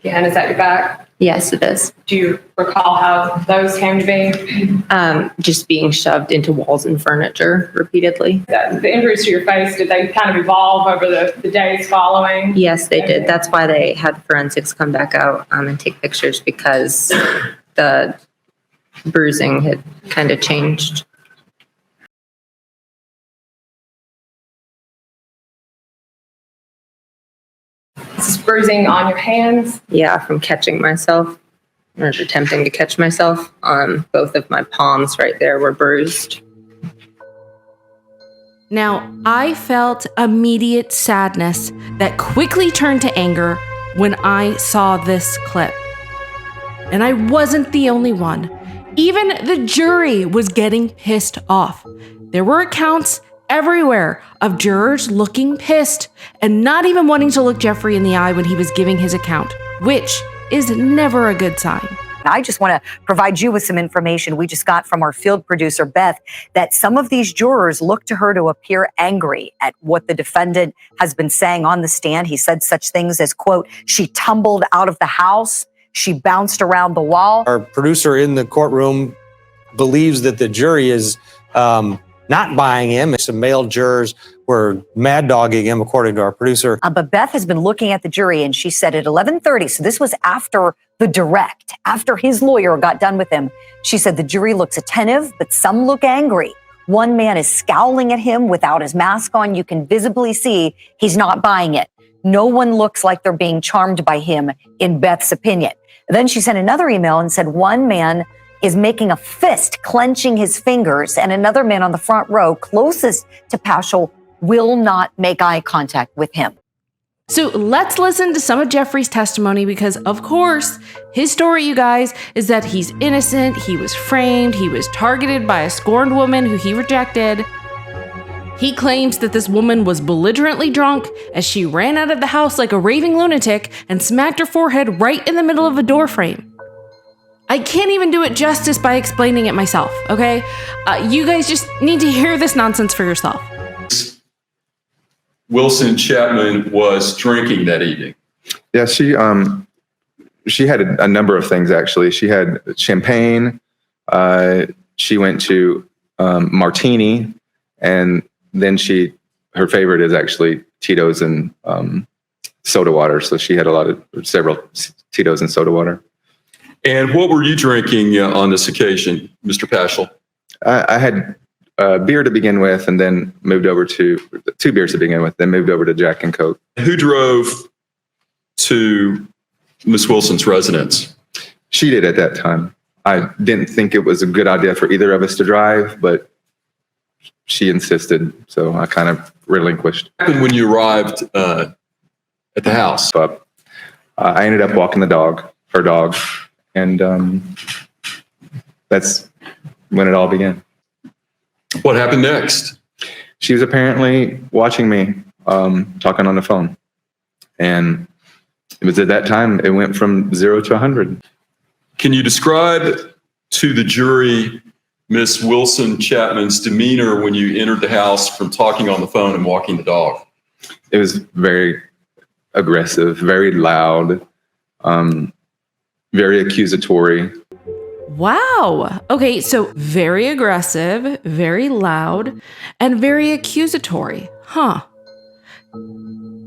Speaker 12: Yeah, and is that your back?
Speaker 9: Yes, it is.
Speaker 12: Do you recall how those came to be?
Speaker 9: Just being shoved into walls and furniture repeatedly.
Speaker 12: The injuries to your face, did they kind of evolve over the days following?
Speaker 9: Yes, they did. That's why they had forensics come back out and take pictures, because the bruising had kind of changed.
Speaker 12: Is this bruising on your hands?
Speaker 9: Yeah, from catching myself, or attempting to catch myself. Both of my palms right there were bruised.
Speaker 1: Now, I felt immediate sadness that quickly turned to anger when I saw this clip. And I wasn't the only one. Even the jury was getting pissed off. There were accounts everywhere of jurors looking pissed and not even wanting to look Geoffrey in the eye when he was giving his account, which is never a good sign.
Speaker 13: I just want to provide you with some information we just got from our field producer, Beth, that some of these jurors look to her to appear angry at what the defendant has been saying on the stand. He said such things as, quote, she tumbled out of the house, she bounced around the wall.
Speaker 14: Our producer in the courtroom believes that the jury is not buying him. Some male jurors were mad dogging him, according to our producer.
Speaker 13: But Beth has been looking at the jury, and she said at 11:30, so this was after the direct, after his lawyer got done with him, she said the jury looks attentive, but some look angry. One man is scowling at him without his mask on. You can visibly see he's not buying it. No one looks like they're being charmed by him, in Beth's opinion. Then she sent another email and said one man is making a fist, clenching his fingers, and another man on the front row closest to Paschel will not make eye contact with him.
Speaker 1: So let's listen to some of Geoffrey's testimony, because of course, his story, you guys, is that he's innocent, he was framed, he was targeted by a scorned woman who he rejected. He claims that this woman was belligerently drunk as she ran out of the house like a raving lunatic and smacked her forehead right in the middle of a door frame. I can't even do it justice by explaining it myself, okay? You guys just need to hear this nonsense for yourself.
Speaker 15: Wilson Chapman was drinking that evening.
Speaker 2: Yeah, she had a number of things, actually. She had champagne. She went to martini, and then her favorite is actually Tito's and soda water. So she had several Tito's and soda water.
Speaker 15: And what were you drinking on this occasion, Mr. Paschel?
Speaker 2: I had beer to begin with, and then moved over to 2 beers to begin with, then moved over to Jack and Coke.
Speaker 15: Who drove to Miss Wilson's residence?
Speaker 2: She did at that time. I didn't think it was a good idea for either of us to drive, but she insisted, so I kind of relinquished.
Speaker 15: What happened when you arrived at the house?
Speaker 2: I ended up walking her dog, and that's when it all began.
Speaker 15: What happened next?
Speaker 2: She was apparently watching me talking on the phone. And it was at that time, it went from 0 to 100.
Speaker 15: Can you describe to the jury Miss Wilson Chapman's demeanor when you entered the house from talking on the phone and walking the dog?
Speaker 2: It was very aggressive, very loud. very accusatory.
Speaker 1: Wow. Okay, so very aggressive, very loud, and very accusatory. Huh.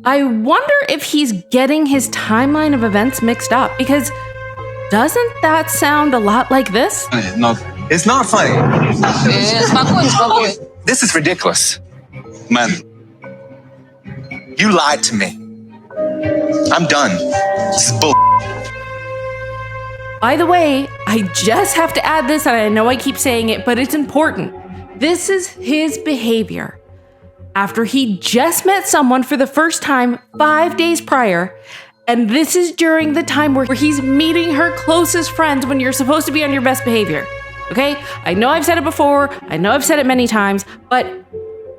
Speaker 1: I wonder if he's getting his timeline of events mixed up, because doesn't that sound a lot like this?
Speaker 8: No, it's not funny. This is ridiculous. Man, you lied to me. I'm done. This is bull.
Speaker 1: By the way, I just have to add this, and I know I keep saying it, but it's important. This is his behavior after he just met someone for the first time 5 days prior, and this is during the time where he's meeting her closest friends when you're supposed to be on your best behavior. Okay? I know I've said it before, I know I've said it many times, but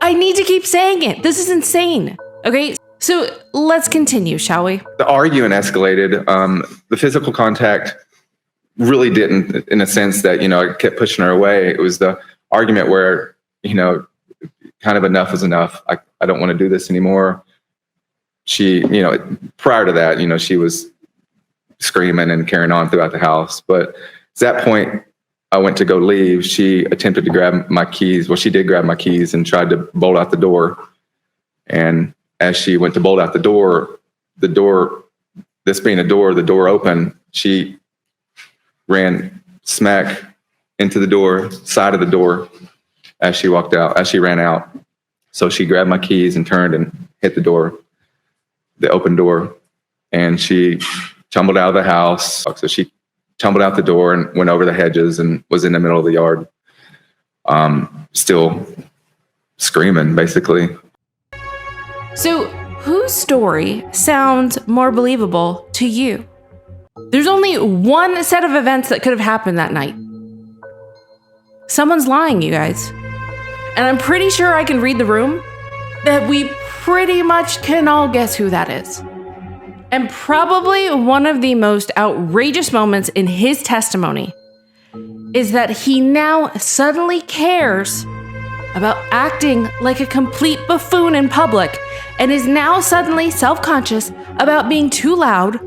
Speaker 1: I need to keep saying it. This is insane. Okay? So let's continue, shall we?
Speaker 2: The arguing escalated. The physical contact really didn't, in a sense that, I kept pushing her away. It was the argument where, kind of enough is enough. I don't want to do this anymore. She, prior to that, she was screaming and carrying on throughout the house. But at that point, I went to go leave. She attempted to grab my keys. Well, she did grab my keys and tried to bolt out the door. And as she went to bolt out the door, this being a door, the door opened, she ran smack into the door, side of the door, as she ran out. So she grabbed my keys and turned and hit the door, the open door, and she tumbled out of the house. So she tumbled out the door and went over the hedges and was in the middle of the yard, still screaming, basically.
Speaker 1: So whose story sounds more believable to you? There's only one set of events that could have happened that night. Someone's lying, you guys. And I'm pretty sure I can read the room that we pretty much can all guess who that is. And probably one of the most outrageous moments in his testimony is that he now suddenly cares about acting like a complete buffoon in public and is now suddenly self-conscious about being too loud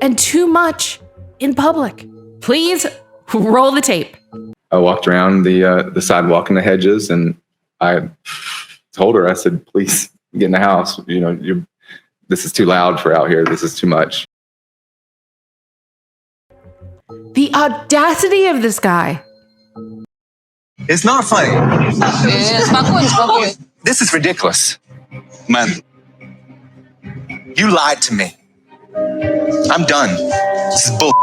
Speaker 1: and too much in public. Please roll the tape.
Speaker 2: I walked around the sidewalk and the hedges, and I told her, I said, please get in the house. This is too loud for out here. This is too much.
Speaker 1: The audacity of this guy.
Speaker 8: It's not funny. This is ridiculous. Man, you lied to me. I'm done. This is bull.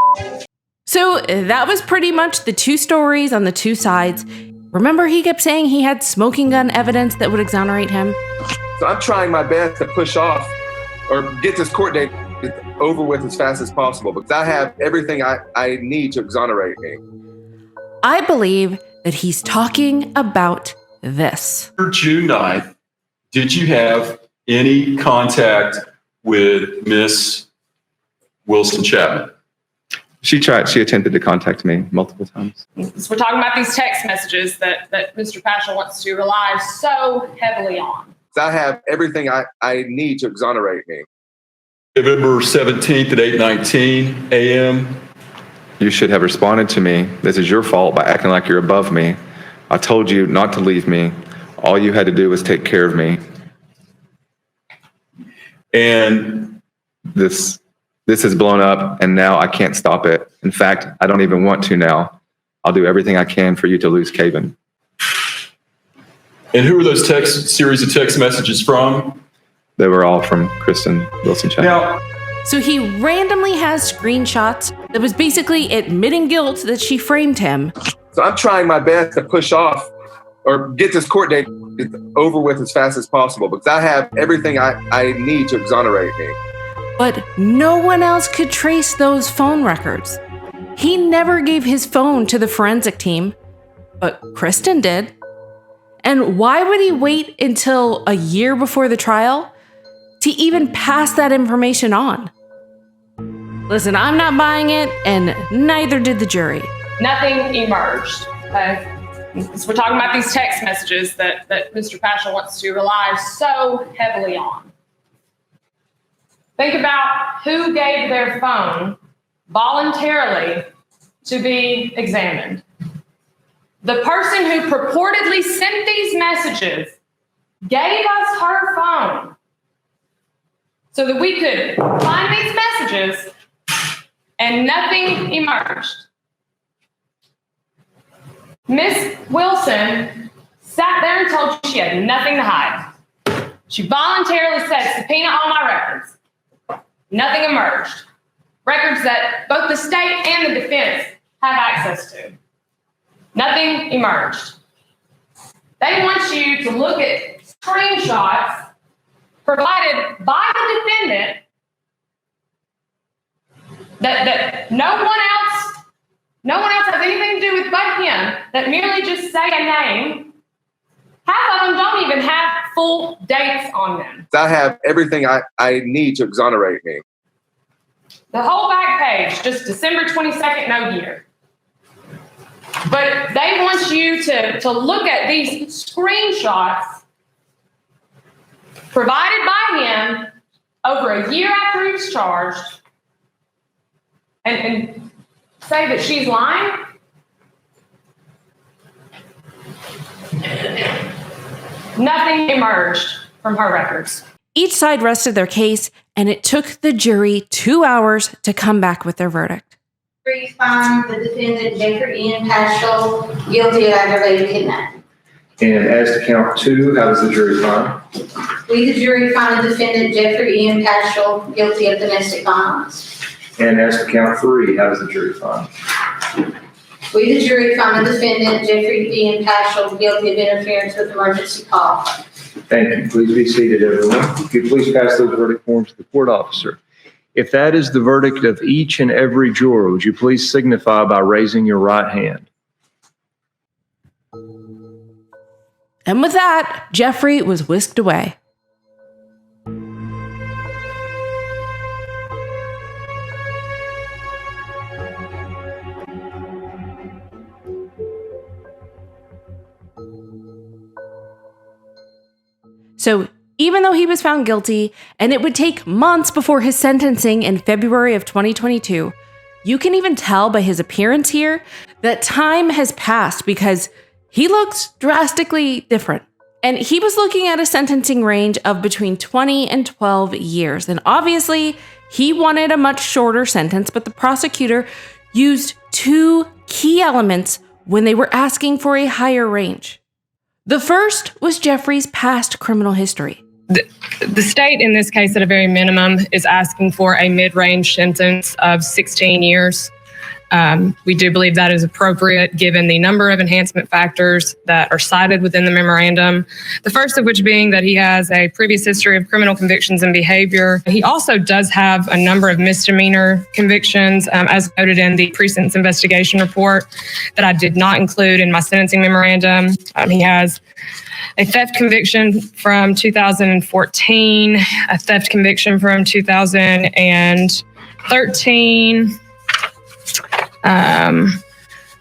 Speaker 1: So that was pretty much the two stories on the two sides. Remember, he kept saying he had smoking gun evidence that would exonerate him?
Speaker 2: So I'm trying my best to push off or get this court date over with as fast as possible because I have everything I need to exonerate me.
Speaker 1: I believe that he's talking about this.
Speaker 15: June 9th, did you have any contact with Miss Wilson Chapman?
Speaker 2: She attempted to contact me multiple times.
Speaker 12: So we're talking about these text messages that Mr. Paschel wants to rely so heavily on.
Speaker 2: I have everything I need to exonerate me.
Speaker 15: November 17th at 8:19 a.m.
Speaker 2: You should have responded to me. This is your fault by acting like you're above me. I told you not to leave me. All you had to do was take care of me.
Speaker 15: And
Speaker 2: this has blown up, and now I can't stop it. In fact, I don't even want to now. I'll do everything I can for you to lose Caven.
Speaker 15: And who are those series of text messages from?
Speaker 2: They were all from Kristen Wilson Chapman.
Speaker 15: Now,
Speaker 1: so he randomly has screenshots that was basically admitting guilt that she framed him.
Speaker 2: So I'm trying my best to push off or get this court date over with as fast as possible because I have everything I need to exonerate me.
Speaker 1: But no one else could trace those phone records. He never gave his phone to the forensic team, but Kristen did. And why would he wait until a year before the trial to even pass that information on? Listen, I'm not buying it, and neither did the jury.
Speaker 12: Nothing emerged. Okay? So we're talking about these text messages that Mr. Paschel wants to rely so heavily on. Think about who gave their phone voluntarily to be examined. The person who purportedly sent these messages gave us her phone so that we could find these messages, and nothing emerged. Miss Wilson sat there and told you she had nothing to hide. She voluntarily said, subpoena all my records. Nothing emerged. Records that both the state and the defense have access to. Nothing emerged. They want you to look at screenshots provided by the defendant that no one else has anything to do with but him, that merely just say a name. Half of them don't even have full dates on them.
Speaker 2: I have everything I need to exonerate me.
Speaker 12: The whole back page, just December 22nd, no year. But they want you to look at these screenshots provided by him over a year after he was charged and say that she's lying? Nothing emerged from her records.
Speaker 1: Each side rested their case, and it took the jury 2 hours to come back with their verdict.
Speaker 16: Jury found the defendant, Geoffrey Ian Paschel, guilty of aggravated kidnapping.
Speaker 6: And as to count 2, how does the jury find?
Speaker 16: We, the jury, find the defendant, Geoffrey Ian Paschel, guilty of domestic violence.
Speaker 6: And as to count 3, how does the jury find?
Speaker 16: We, the jury, find the defendant, Geoffrey Ian Paschel, guilty of interference with emergency call.
Speaker 6: Thank you. Please be seated, everyone. If you please pass those verdict forms to the court officer. If that is the verdict of each and every juror, would you please signify by raising your right hand?
Speaker 1: And with that, Geoffrey was whisked away. So even though he was found guilty, and it would take months before his sentencing in February of 2022, you can even tell by his appearance here that time has passed because he looks drastically different. And he was looking at a sentencing range of between 20 and 12 years. And obviously, he wanted a much shorter sentence, but the prosecutor used 2 key elements when they were asking for a higher range. The first was Geoffrey's past criminal history.
Speaker 12: The state, in this case, at a very minimum, is asking for a mid-range sentence of 16 years. We do believe that is appropriate given the number of enhancement factors that are cited within the memorandum. The first of which being that he has a previous history of criminal convictions and behavior. He also does have a number of misdemeanor convictions, as noted in the pre-sentence investigation report that I did not include in my sentencing memorandum. He has a theft conviction from 2014, a theft conviction from 2013.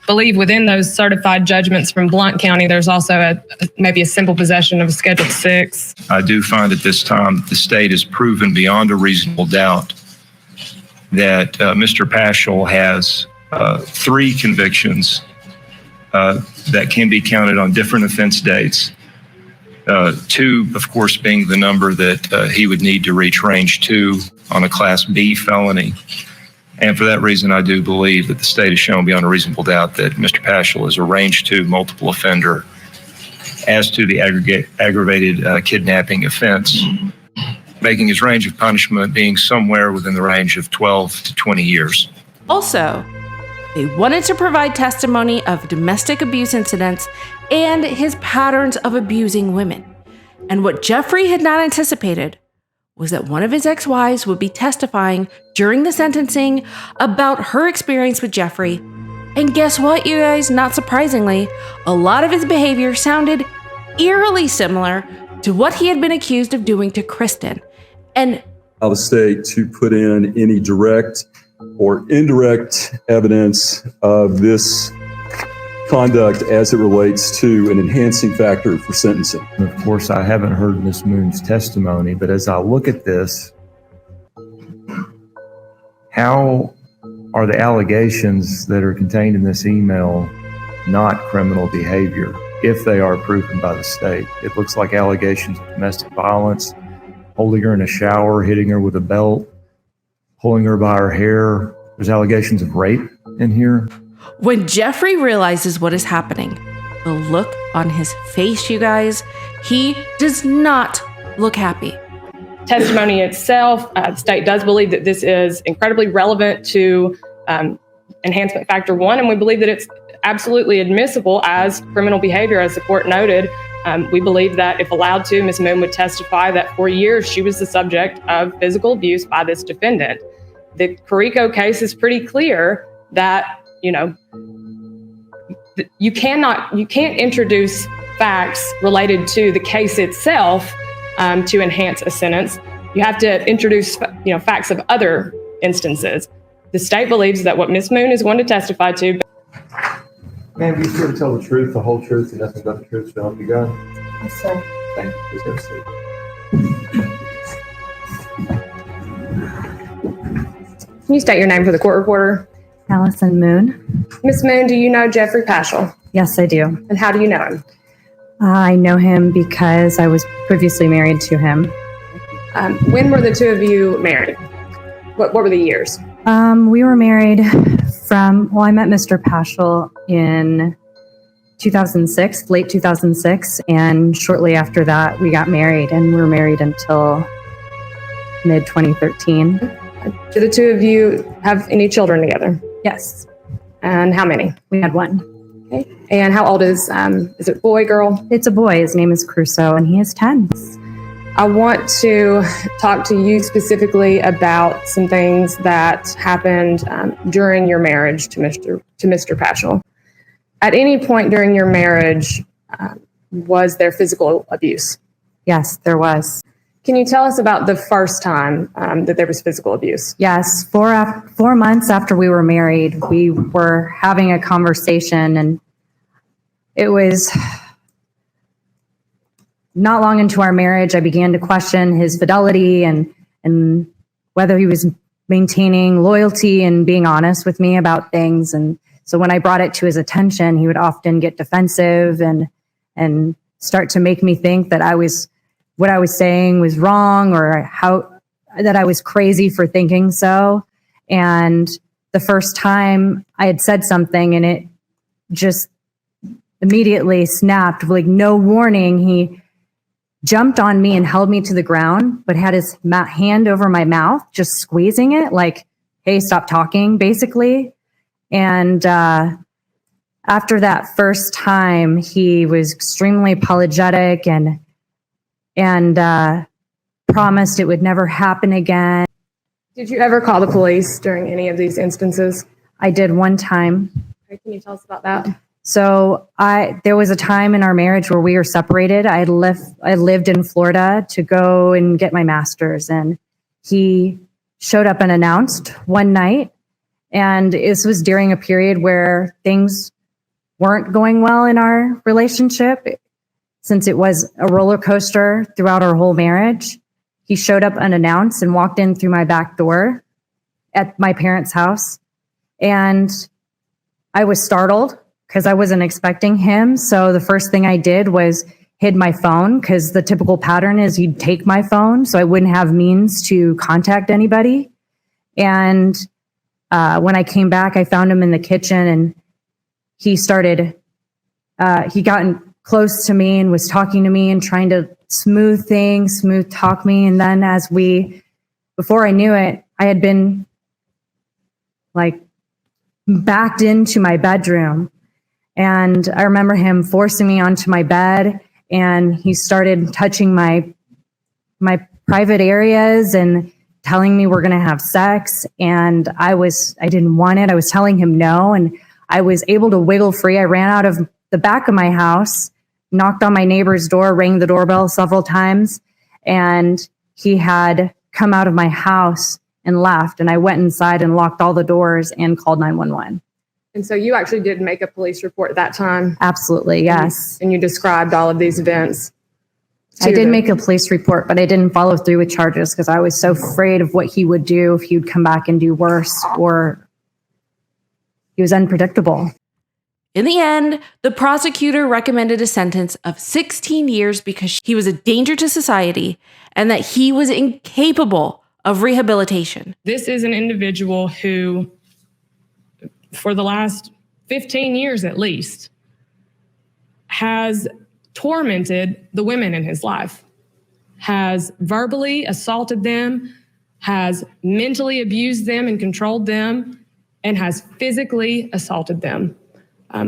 Speaker 12: Believe within those certified judgments from Blount County, there's also maybe a simple possession of a Schedule 6.
Speaker 6: I do find at this time the state has proven beyond a reasonable doubt that Mr. Paschel has 3 convictions that can be counted on different offense dates. 2, of course, being the number that he would need to reach range 2 on a Class B felony. And for that reason, I do believe that the state has shown beyond a reasonable doubt that Mr. Paschel is a range 2 multiple offender as to the aggravated kidnapping offense, making his range of punishment being somewhere within the range of 12 to 20 years.
Speaker 1: Also, they wanted to provide testimony of domestic abuse incidents and his patterns of abusing women. And what Geoffrey had not anticipated was that one of his ex-wives would be testifying during the sentencing about her experience with Geoffrey. And guess what, you guys? Not surprisingly, a lot of his behavior sounded eerily similar to what he had been accused of doing to Kristen. And
Speaker 17: allow the state to put in any direct or indirect evidence of this conduct as it relates to an enhancing factor for sentencing.
Speaker 6: And of course, I haven't heard Ms. Moon's testimony, but as I look at this, how are the allegations that are contained in this email not criminal behavior if they are proven by the state? It looks like allegations of domestic violence, holding her in a shower, hitting her with a belt, pulling her by her hair. There's allegations of rape in here.
Speaker 1: When Geoffrey realizes what is happening, the look on his face, you guys, he does not look happy.
Speaker 3: Testimony itself, the state does believe that this is incredibly relevant to enhancement factor 1, and we believe that it's absolutely admissible as criminal behavior, as the court noted. We believe that if allowed to, Ms. Moon would testify that for years she was the subject of physical abuse by this defendant. The Carrico case is pretty clear that, you can't introduce facts related to the case itself to enhance a sentence. You have to introduce, facts of other instances. The state believes that what Ms. Moon is going to testify to.
Speaker 11: Ma'am, be sure to tell the truth, the whole truth, and nothing but the truth. So help you God.
Speaker 5: Yes, sir.
Speaker 11: Thank you. Please have a seat.
Speaker 3: Can you state your name for the court reporter?
Speaker 18: Allison Moon.
Speaker 3: Ms. Moon, do you know Geoffrey Paschel?
Speaker 18: Yes, I do.
Speaker 3: And how do you know him?
Speaker 18: I know him because I was previously married to him.
Speaker 3: When were the two of you married? What were the years?
Speaker 18: We were married I met Mr. Paschel in 2006, late 2006, and shortly after that we got married, and we were married until mid 2013.
Speaker 3: Do the two of you have any children together?
Speaker 18: Yes.
Speaker 3: And how many?
Speaker 18: We had one.
Speaker 3: Okay. And how old is it boy, girl?
Speaker 18: It's a boy. His name is Crusoe, and he is 10.
Speaker 3: I want to talk to you specifically about some things that happened during your marriage to Mr. Paschel. At any point during your marriage, was there physical abuse?
Speaker 18: Yes, there was.
Speaker 3: Can you tell us about the first time that there was physical abuse?
Speaker 18: Yes, 4 months after we were married, we were having a conversation, and it was not long into our marriage, I began to question his fidelity and whether he was maintaining loyalty and being honest with me about things. And so when I brought it to his attention, he would often get defensive and start to make me think that what I was saying was wrong, or that I was crazy for thinking so. And the first time I had said something, and it just immediately snapped, like no warning. He jumped on me and held me to the ground, but had his hand over my mouth, just squeezing it like, hey, stop talking, basically. And after that first time, he was extremely apologetic and promised it would never happen again.
Speaker 3: Did you ever call the police during any of these instances?
Speaker 18: I did one time.
Speaker 3: Okay, can you tell us about that?
Speaker 18: So there was a time in our marriage where we were separated. I lived in Florida to go and get my master's, and he showed up unannounced one night. And this was during a period where things weren't going well in our relationship, since it was a roller coaster throughout our whole marriage. He showed up unannounced and walked in through my back door at my parents' house. And I was startled because I wasn't expecting him. So the first thing I did was hid my phone, because the typical pattern is he'd take my phone so I wouldn't have means to contact anybody. And when I came back, I found him in the kitchen, and he got close to me and was talking to me and trying to smooth talk me. And then before I knew it, I had been backed into my bedroom. And I remember him forcing me onto my bed, and he started touching my private areas and telling me we're going to have sex. And I didn't want it. I was telling him no. And I was able to wiggle free. I ran out of the back of my house, knocked on my neighbor's door, rang the doorbell several times. And he had come out of my house and left. And I went inside and locked all the doors and called 911.
Speaker 3: And so you actually did make a police report at that time?
Speaker 18: Absolutely, yes.
Speaker 3: And you described all of these events?
Speaker 18: I did make a police report, but I didn't follow through with charges because I was so afraid of what he would do if he would come back and do worse, or he was unpredictable.
Speaker 1: In the end, the prosecutor recommended a sentence of 16 years because he was a danger to society and that he was incapable of rehabilitation.
Speaker 3: This is an individual who, for the last 15 years at least, has tormented the women in his life, has verbally assaulted them, has mentally abused them and controlled them, and has physically assaulted them.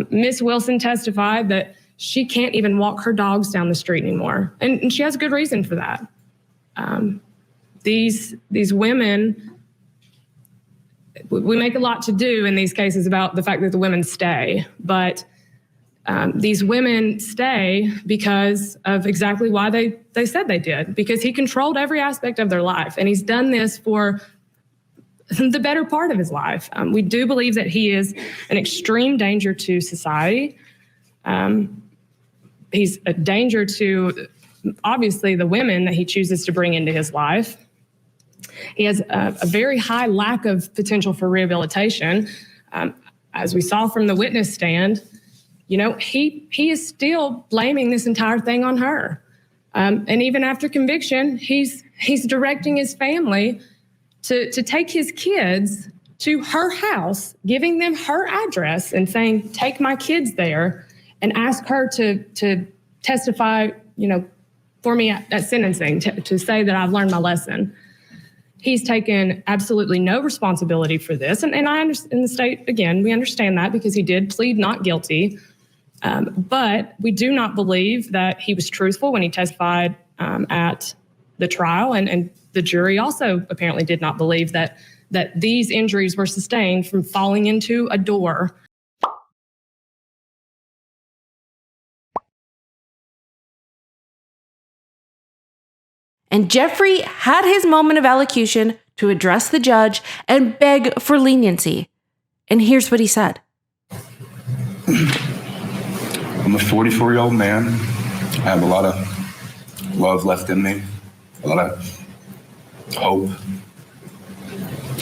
Speaker 3: Ms. Wilson testified that she can't even walk her dogs down the street anymore, and she has good reason for that. These women, we make a lot to do in these cases about the fact that the women stay, but these women stay because of exactly why they said they did, because he controlled every aspect of their life, and he's done this for the better part of his life. We do believe that he is an extreme danger to society. He's a danger to, obviously, the women that he chooses to bring into his life. He has a very high lack of potential for rehabilitation. As we saw from the witness stand, you know, he is still blaming this entire thing on her. And even after conviction, he's directing his family to take his kids to her house, giving them her address and saying, take my kids there, and ask her to testify, you know, for me at sentencing, to say that I've learned my lesson. He's taken absolutely no responsibility for this. And I understand, in the state, again, we understand that because he did plead not guilty. But we do not believe that he was truthful when he testified at the trial. And the jury also apparently did not believe that these injuries were sustained from falling into a door.
Speaker 1: And Geoffrey had his moment of elocution to address the judge and beg for leniency. And here's what he said.
Speaker 19: I'm a 44-year-old man. I have a lot of love left in me, a lot of hope.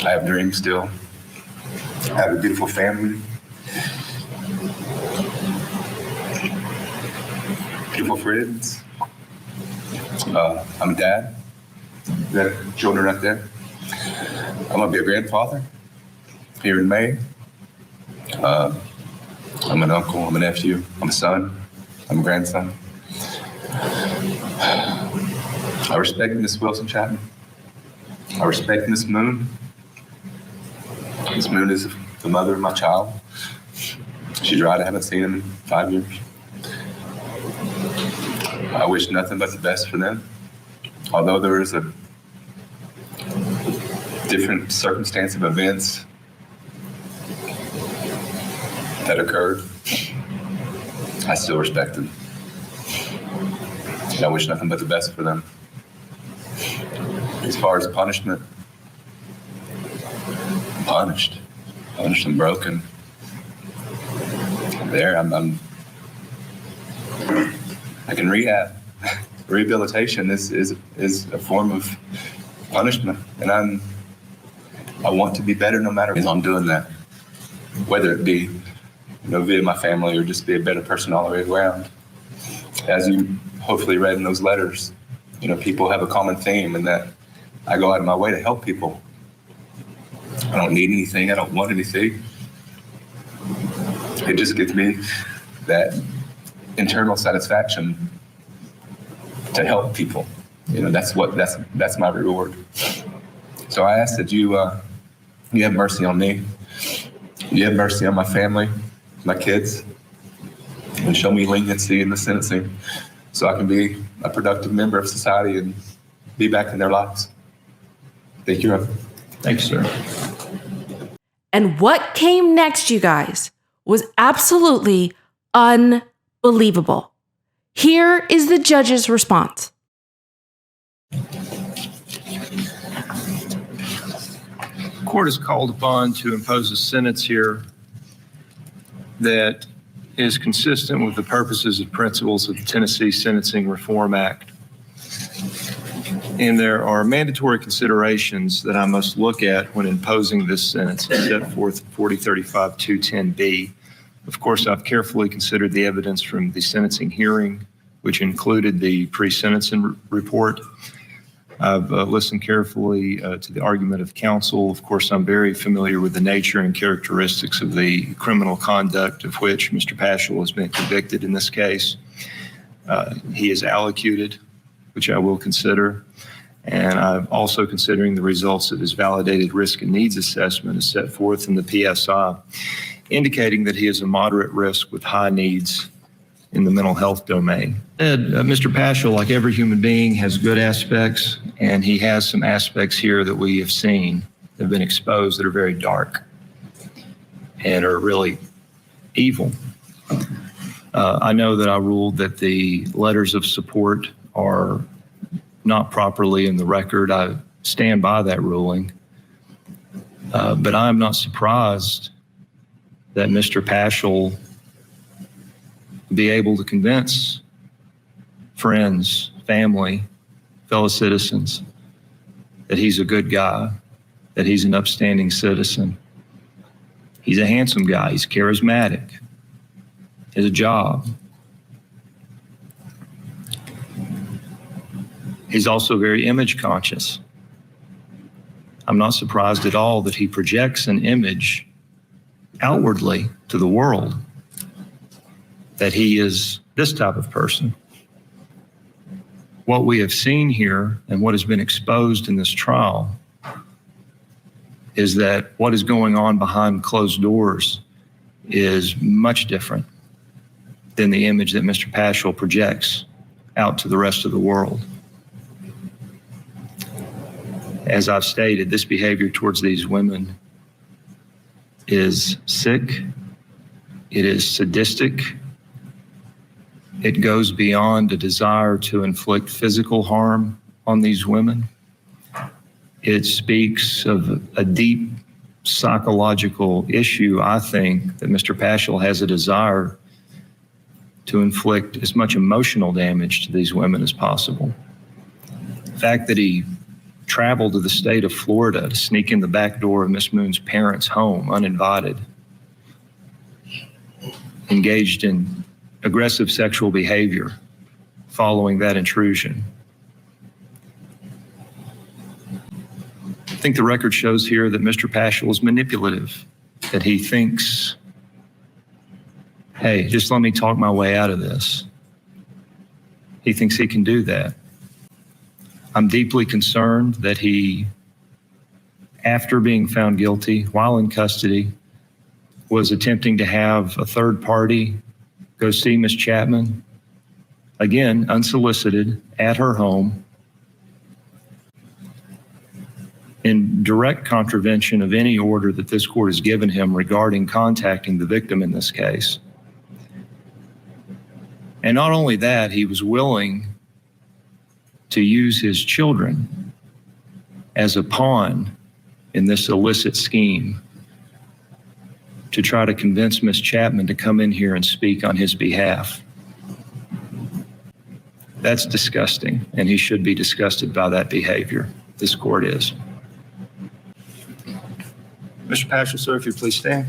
Speaker 19: I have dreams still. I have a beautiful family. Beautiful friends. I'm a dad. Got children right there. I'm gonna be a grandfather here in May. I'm an uncle, I'm a nephew, I'm a son, I'm a grandson. I respect Miss Wilson Chapman. I respect Miss Moon. Miss Moon is the mother of my child. She died, I haven't seen him in 5 years. I wish nothing but the best for them. Although there is a different circumstance of events that occurred, I still respect them. And I wish nothing but the best for them. As far as punishment, I'm punished and broken. There, I can rehab. Rehabilitation is a form of punishment, and I want to be better no matter if I'm doing that, whether it be, you know, via my family or just be a better person all the way around. As you hopefully read in those letters, you know, people have a common theme in that I go out of my way to help people. I don't need anything. I don't want anything. It just gives me that internal satisfaction to help people. You know, that's my reward. So I ask that you have mercy on me. You have mercy on my family, my kids, and show me leniency in the sentencing so I can be a productive member of society and be back in their lives. Thank you, Reverend.
Speaker 6: Thank you, sir.
Speaker 1: And what came next, you guys, was absolutely unbelievable. Here is the judge's response.
Speaker 6: Court is called upon to impose a sentence here that is consistent with the purposes and principles of the Tennessee Sentencing Reform Act. And there are mandatory considerations that I must look at when imposing this sentence as set forth in 4035-210B. Of course, I've carefully considered the evidence from the sentencing hearing, which included the pre-sentencing report. I've listened carefully to the argument of counsel. Of course, I'm very familiar with the nature and characteristics of the criminal conduct of which Mr. Paschel has been convicted in this case. He is allocated, which I will consider. And I'm also considering the results of his validated risk and needs assessment as set forth in the PSI, indicating that he is a moderate risk with high needs in the mental health domain. Mr. Paschel, like every human being, has good aspects, and he has some aspects here that we have seen that have been exposed that are very dark and are really evil. I know that I ruled that the letters of support are not properly in the record. I stand by that ruling. But I'm not surprised that Mr. Paschel be able to convince friends, family, fellow citizens that he's a good guy, that he's an upstanding citizen. He's a handsome guy. He's charismatic. He has a job. He's also very image conscious. I'm not surprised at all that he projects an image outwardly to the world that he is this type of person. What we have seen here and what has been exposed in this trial is that what is going on behind closed doors is much different than the image that Mr. Paschel projects out to the rest of the world. As I've stated, this behavior towards these women is sick, it is sadistic, it goes beyond a desire to inflict physical harm on these women. It speaks of a deep psychological issue, I think, that Mr. Paschel has a desire to inflict as much emotional damage to these women as possible. The fact that he traveled to the state of Florida to sneak in the back door of Miss Moon's parents' home uninvited, engaged in aggressive sexual behavior following that intrusion. I think the record shows here that Mr. Paschel is manipulative, that he thinks, hey, just let me talk my way out of this. He thinks he can do that. I'm deeply concerned that he, after being found guilty, while in custody, was attempting to have a third party go see Ms. Chapman, again, unsolicited, at her home, in direct contravention of any order that this court has given him regarding contacting the victim in this case. And not only that, he was willing to use his children as a pawn in this illicit scheme to try to convince Ms. Chapman to come in here and speak on his behalf. That's disgusting, and he should be disgusted by that behavior. This court is. Mr. Paschel, sir, if you'd please stand.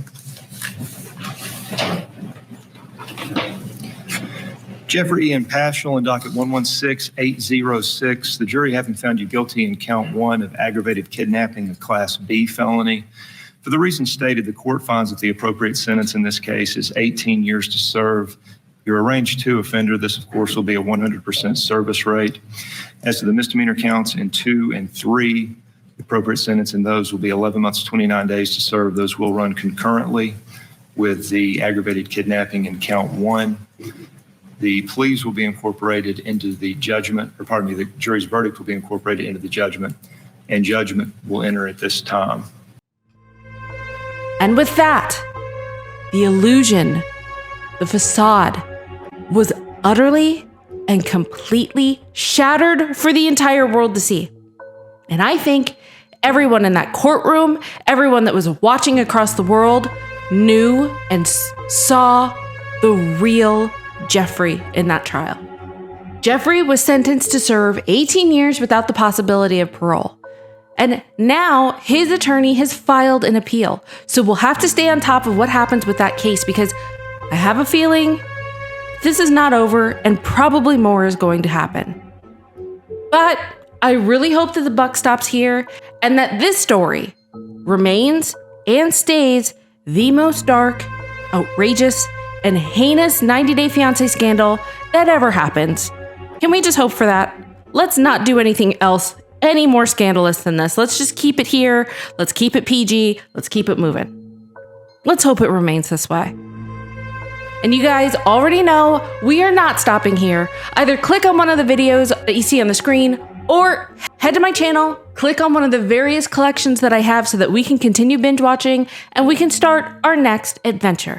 Speaker 6: Geoffrey Ian Paschel in docket 116806, the jury having found you guilty in count 1 of aggravated kidnapping, a Class B felony. For the reasons stated, the court finds that the appropriate sentence in this case is 18 years to serve. You're a range 2 offender. This, of course, will be a 100% service rate. As to the misdemeanor counts in 2 and 3, the appropriate sentence in those will be 11 months, 29 days to serve. Those will run concurrently with the aggravated kidnapping in count 1. The pleas will be incorporated into the judgment, or pardon me, the jury's verdict will be incorporated into the judgment, and judgment will enter at this time.
Speaker 1: And with that, the illusion, the facade, was utterly and completely shattered for the entire world to see. And I think everyone in that courtroom, everyone that was watching across the world, knew and saw the real Geoffrey in that trial. Geoffrey was sentenced to serve 18 years without the possibility of parole. And now his attorney has filed an appeal. So we'll have to stay on top of what happens with that case, because I have a feeling this is not over and probably more is going to happen. But I really hope that the buck stops here and that this story remains and stays the most dark, outrageous, and heinous 90-Day Fiancé scandal that ever happens. Can we just hope for that? Let's not do anything else any more scandalous than this. Let's just keep it here. Let's keep it PG. Let's keep it moving. Let's hope it remains this way. And you guys already know we are not stopping here. Either click on one of the videos that you see on the screen or head to my channel, click on one of the various collections that I have so that we can continue binge watching and we can start our next adventure.